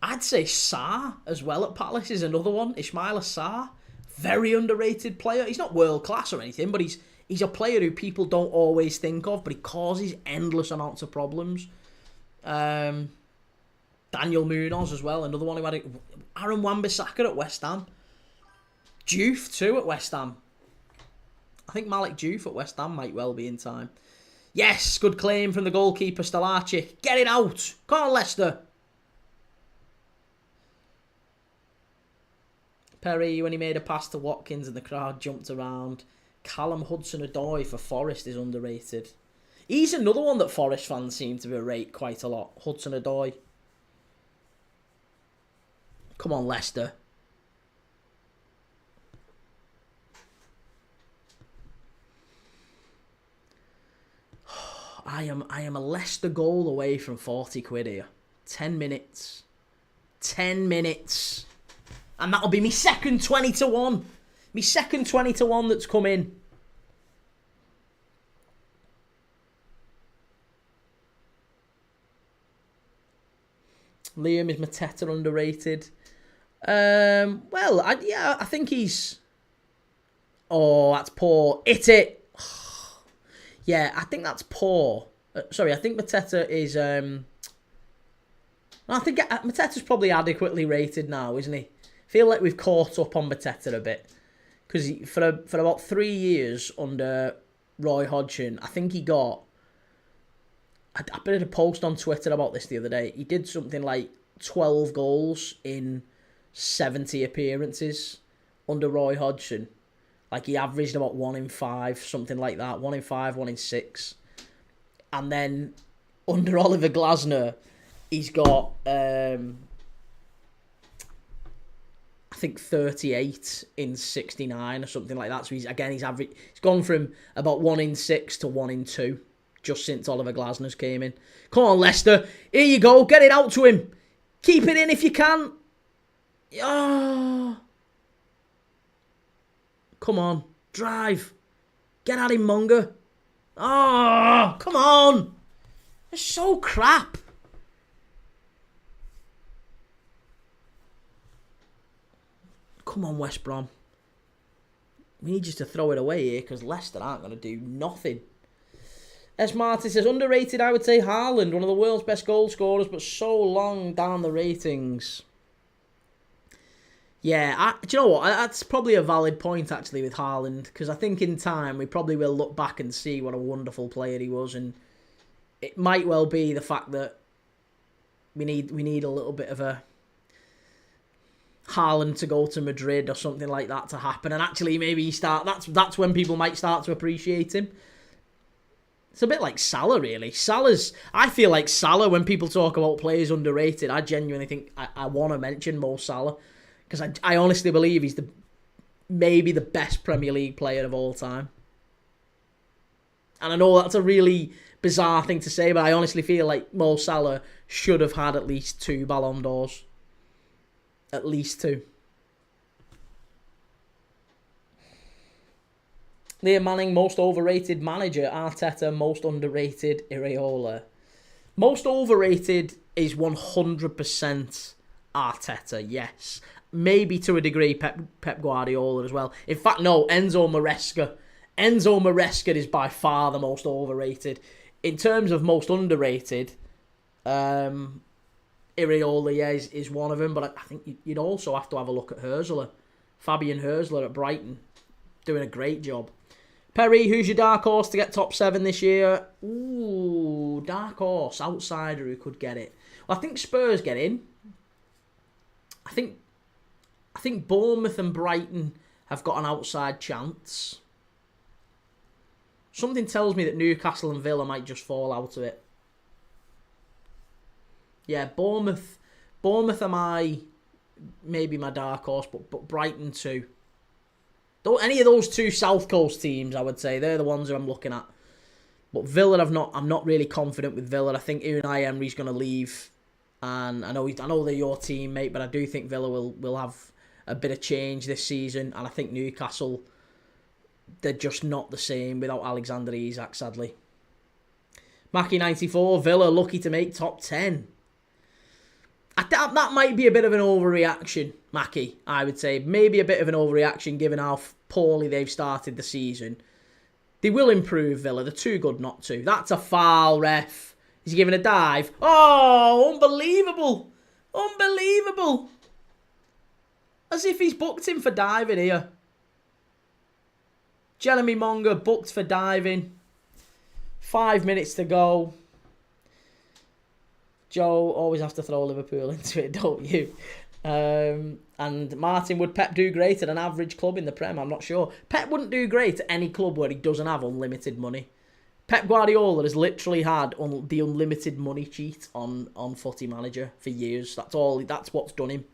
I'd say Sarr as well at Palace is another one. Ismaila Sarr. Very underrated player. He's not world class or anything, but he's a player who people don't always think of, but he causes endless amounts of problems. Daniel Munoz as well, another one who had it. Aaron Wan-Bissaka at West Ham. Diouf too at West Ham. I think Malik Diouf at West Ham might well be in time. Yes, good claim from the goalkeeper Stalacic. Get it out. Come on, Leicester. Perry, when he made a pass to Watkins and the crowd jumped around. Callum Hudson-Odoi for Forest is underrated. He's another one that Forest fans seem to rate quite a lot. Hudson-Odoi. Come on, Leicester. I am a Leicester goal away from 40 quid here. 10 minutes. 10 minutes. And that'll be my second 20-1. My second 20-1 that's come in. Liam, is Mateta underrated? Well, I think he's... Oh, that's poor. Hit it. Yeah, I think that's poor. Sorry, I think Mateta is... I think Mateta's probably adequately rated now, isn't he? I feel like we've caught up on Mateta a bit. Because for about 3 years under Roy Hodgson, I think he got... I did a post on Twitter about this the other day. He did something like 12 goals in 70 appearances under Roy Hodgson. Like, he averaged about 1 in 5, something like that. 1 in 5, 1 in 6. And then under Oliver Glasner, he's got, I think 38 in 69 or something like that. So he's gone from about 1 in 6 to 1 in 2 just since Oliver Glasner's came in. Come on, Leicester. Here you go. Get it out to him. Keep it in if you can. Oh. Come on. Drive. Get at him, Munger. Oh, come on. They're so crap. Come on, West Brom. We need you to throw it away here because Leicester aren't going to do nothing. S. Martin says, underrated, I would say Haaland, one of the world's best goal scorers, but so long down the ratings. Yeah, do you know what? That's probably a valid point, actually, with Haaland, because I think in time we probably will look back and see what a wonderful player he was, and it might well be the fact that we need a little bit of a Haaland to go to Madrid or something like that to happen, and actually maybe that's when people might start to appreciate him. It's a bit like Salah, really. I feel like Salah, when people talk about players underrated, I genuinely think I want to mention Mo Salah. Because I honestly believe he's maybe the best Premier League player of all time. And I know that's a really bizarre thing to say, but I honestly feel like Mo Salah should have had at least 2 Ballon d'Ors. At least 2. Liam Manning, most overrated manager. Arteta, most underrated. Iraola. Most overrated is 100% Arteta, yes. Maybe to a degree Pep Guardiola as well. In fact, no, Enzo Maresca. Enzo Maresca is by far the most overrated. In terms of most underrated, Iraola, yeah, is one of them. But I think you'd also have to have a look at Hurzeler. Fabian Hurzeler at Brighton. Doing a great job. Perry, who's your dark horse to get top 7 this year? Ooh, dark horse, outsider who could get it. Well, I think Spurs get in. I think Bournemouth and Brighton have got an outside chance. Something tells me that Newcastle and Villa might just fall out of it. Yeah, Bournemouth are maybe my dark horse, but Brighton too. Any of those 2 South Coast teams, I would say, they're the ones who I'm looking at. But Villa, I'm not really confident with Villa. I think Unai Emery's going to leave, and I know they're your team, mate, but I do think Villa will have a bit of change this season, and I think Newcastle, they're just not the same without Alexander Isak, sadly. Mackie94, Villa lucky to make top 10. That might be a bit of an overreaction, Mackie, I would say. Maybe a bit of an overreaction given how poorly they've started the season. They will improve, Villa. They're too good not to. That's a foul, ref. Is he giving a dive? Oh, unbelievable. Unbelievable. As if he's booked him for diving here. Jeremy Monga booked for diving. 5 minutes to go. Joe, always have to throw Liverpool into it, don't you? And Martin, would Pep do great at an average club in the Prem? I'm not sure. Pep wouldn't do great at any club where he doesn't have unlimited money. Pep Guardiola has literally had the unlimited money cheat on Footy Manager for years. That's what's done him.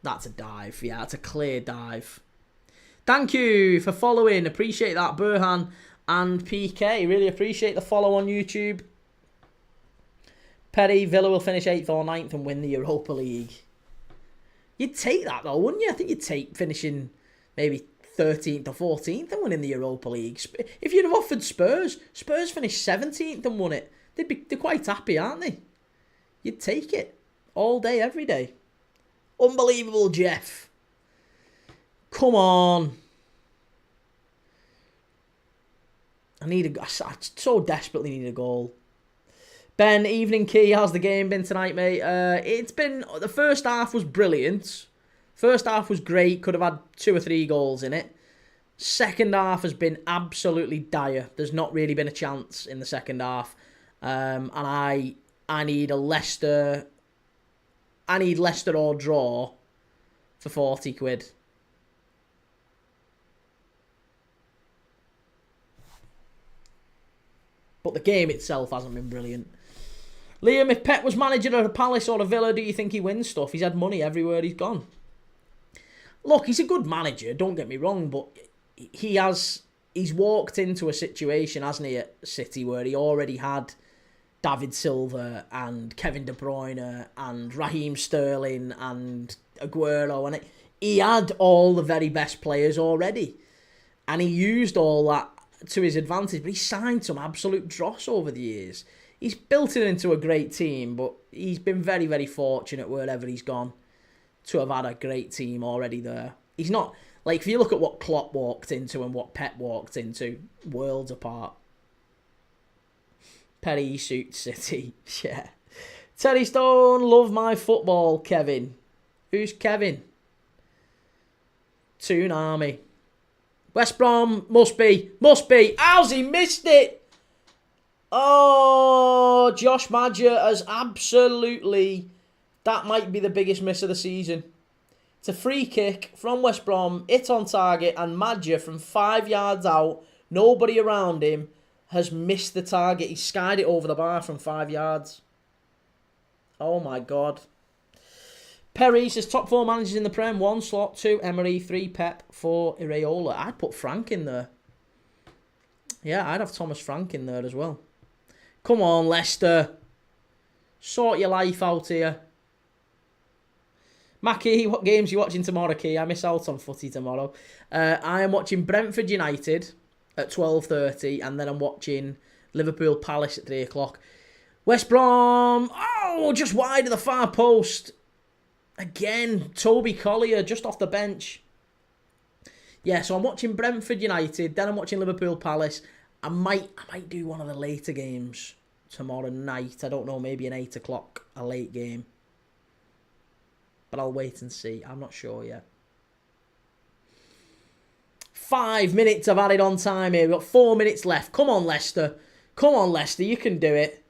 That's a dive. Yeah, that's a clear dive. Thank you for following. Appreciate that, Burhan and PK. Really appreciate the follow on YouTube. Perry, Villa will finish 8th or 9th and win the Europa League. You'd take that though, wouldn't you? I think you'd take finishing maybe 13th or 14th and winning the Europa League. If you'd have offered Spurs finished 17th and won it. They're quite happy, aren't they? You'd take it all day, every day. Unbelievable, Jeff. Come on. I so desperately need a goal. Ben, evening key. How's the game been tonight, mate? It's been... The first half was brilliant. First half was great. Could have had 2 or 3 goals in it. Second half has been absolutely dire. There's not really been a chance in the second half. And I need a Leicester... I need Leicester or draw for 40 quid. But the game itself hasn't been brilliant. Liam, if Pep was manager of a Palace or a Villa, do you think he wins stuff? He's had money everywhere he's gone. Look, he's a good manager, don't get me wrong, but he's walked into a situation, hasn't he, at City, where he already had David Silva and Kevin De Bruyne and Raheem Sterling and Aguero, and he had all the very best players already. And he used all that to his advantage, but he signed some absolute dross over the years. He's built it into a great team, but he's been very, very fortunate wherever he's gone to have had a great team already there. He's not, like, if you look at what Klopp walked into and what Pep walked into, worlds apart. Perry suits City, yeah. Terry Stone, love my football, Kevin. Who's Kevin? Toon Army. West Brom, must be. How's he missed it? Oh, Josh Maja has absolutely... That might be the biggest miss of the season. It's a free kick from West Brom, hit on target, and Maja from 5 yards out, nobody around him, has missed the target. He skied it over the bar from 5 yards. Oh my God. Perry says top 4 managers in the Prem. 1 Slot, 2 Emery, 3 Pep, 4 Iraola. I'd put Frank in there. Yeah, I'd have Thomas Frank in there as well. Come on, Leicester. Sort your life out here. Mackie, what games are you watching tomorrow, Key? I miss out on footy tomorrow. I am watching Brentford United at 12:30, and then I'm watching Liverpool Palace at 3 o'clock. West Brom, oh, just wide of the far post. Again, Toby Collier just off the bench. Yeah, so I'm watching Brentford United, then I'm watching Liverpool Palace. I might do one of the later games tomorrow night. I don't know, maybe an 8 o'clock, a late game. But I'll wait and see. I'm not sure yet. 5 minutes I've added on time here. We've got 4 minutes left. Come on, Leicester. Come on, Leicester. You can do it.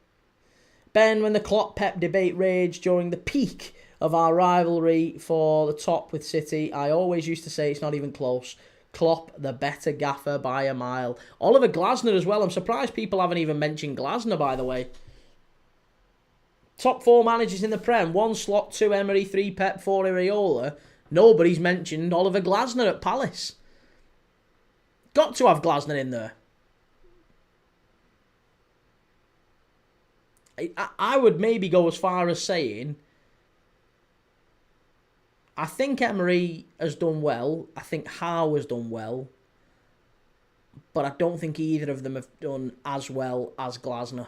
Ben, when the Klopp-Pep debate raged during the peak of our rivalry for the top with City, I always used to say it's not even close. Klopp, the better gaffer by a mile. Oliver Glasner as well. I'm surprised people haven't even mentioned Glasner, by the way. Top 4 managers in the Prem. 1 Slot, 2 Emery, 3 Pep, 4 Iraola. Nobody's mentioned Oliver Glasner at Palace. Got to have Glasner in there. I would maybe go as far as saying I think Emery has done well. I think Howe has done well. But I don't think either of them have done as well as Glasner.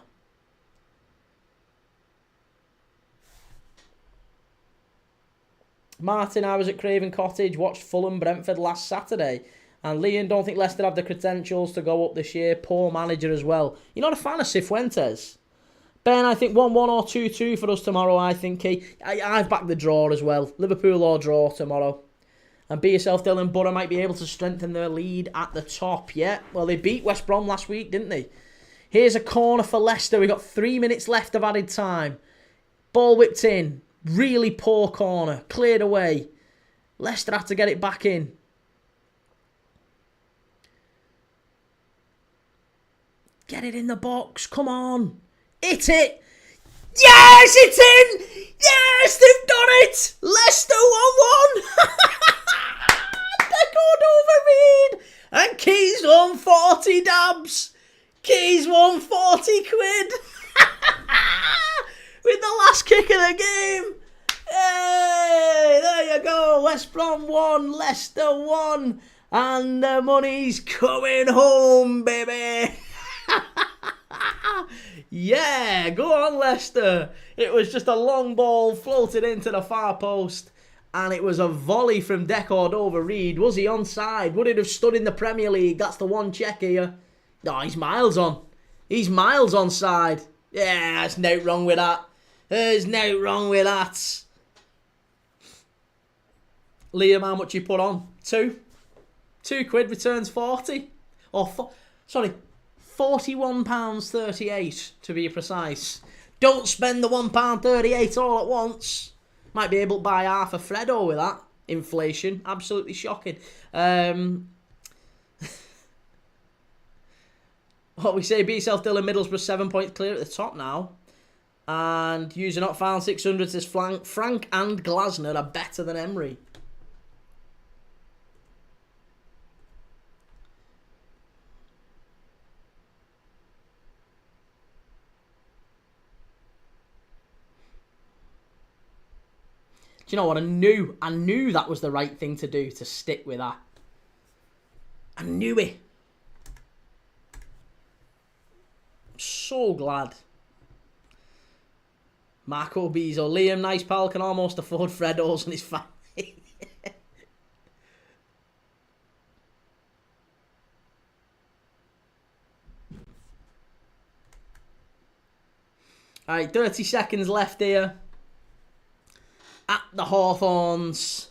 Martin, I was at Craven Cottage, watched Fulham Brentford last Saturday. And Leon, don't think Leicester have the credentials to go up this year. Poor manager as well. You're not a fan of Cifuentes? Ben, I think 1-1 or 2-2 for us tomorrow, I think. I've backed the draw as well. Liverpool or draw tomorrow. And be yourself, Dylan. Borough might be able to strengthen their lead at the top. Yeah, well, they beat West Brom last week, didn't they? Here's a corner for Leicester. We've got 3 minutes left of added time. Ball whipped in. Really poor corner. Cleared away. Leicester have to get it back in. Get it in the box. Come on. Hit it. Yes, it's in. Yes, they've done it. Leicester 1-1. They're going over Reed. And Keys won 40 dabs. Keys won 40 quid. with the last kick of the game. Hey, there you go. West Brom 1, Leicester 1. And the money's coming home, baby. Yeah, go on, Leicester. It was just a long ball floated into the far post. And it was a volley from Decord over Reed. Was he onside? Would it have stood in the Premier League? That's the one check here. No, he's miles on. He's miles onside. Yeah, there's no wrong with that. There's no wrong with that. Liam, how much you put on? £2 returns 40. Sorry, £41.38 to be precise. Don't spend the £1.38 all at once. Might be able to buy half a Freddo with that. Inflation. Absolutely shocking. What we say, beat yourself, Dylan. Middlesbrough 7 points clear at the top now. And user not found 600 says Frank and Glasner are better than Emery. Do you know what? I knew that was the right thing to do, to stick with that. I knew it. I'm so glad. Marco Bezo. Liam, nice pal, can almost afford Freddos and his family. Alright, 30 seconds left here. At the Hawthorns.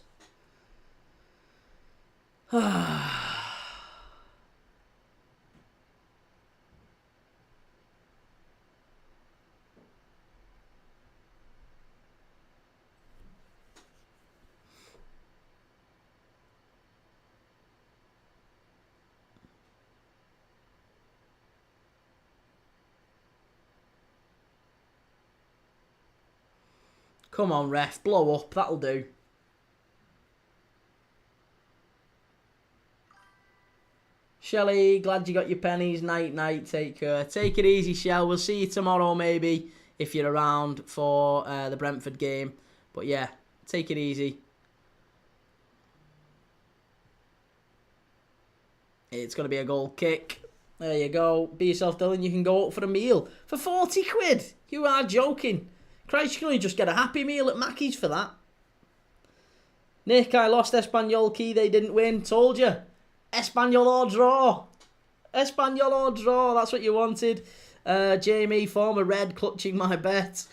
Come on, ref. Blow up. That'll do. Shelley, glad you got your pennies. Night, night. Take care. Take it easy, Shell. We'll see you tomorrow, maybe, if you're around for the Brentford game. But yeah, take it easy. It's going to be a goal kick. There you go. Be yourself, Dylan. You can go out for a meal for 40 quid. You are joking. Christ, you can only just get a Happy Meal at Mackey's for that. Nick, I lost Espanyol key. They didn't win. Told you. Espanyol or draw. Espanyol or draw. That's what you wanted. Jamie, former red, clutching my bet.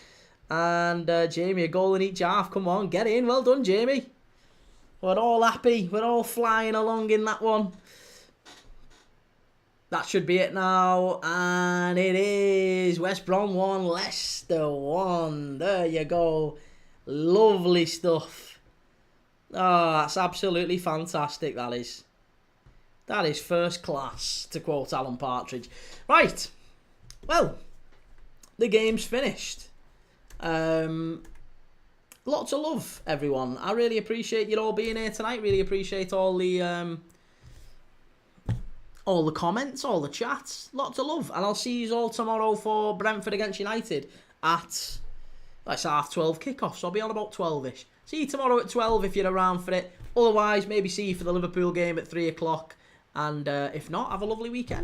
And Jamie, a goal in each half. Come on, get in. Well done, Jamie. We're all happy. We're all flying along in that one. That should be it now, and it is West Brom 1, Leicester 1. There you go. Lovely stuff. Oh, that's absolutely fantastic, that is. That is first class, to quote Alan Partridge. Right. Well, the game's finished. Lots of love, everyone. I really appreciate you all being here tonight. Really appreciate all the comments, all the chats. Lots of love. And I'll see you all tomorrow for Brentford against United at, that's 12:30 kickoff. So I'll be on about 12ish. See you tomorrow at 12 if you're around for it. Otherwise, maybe see you for the Liverpool game at 3 o'clock. And if not, have a lovely weekend.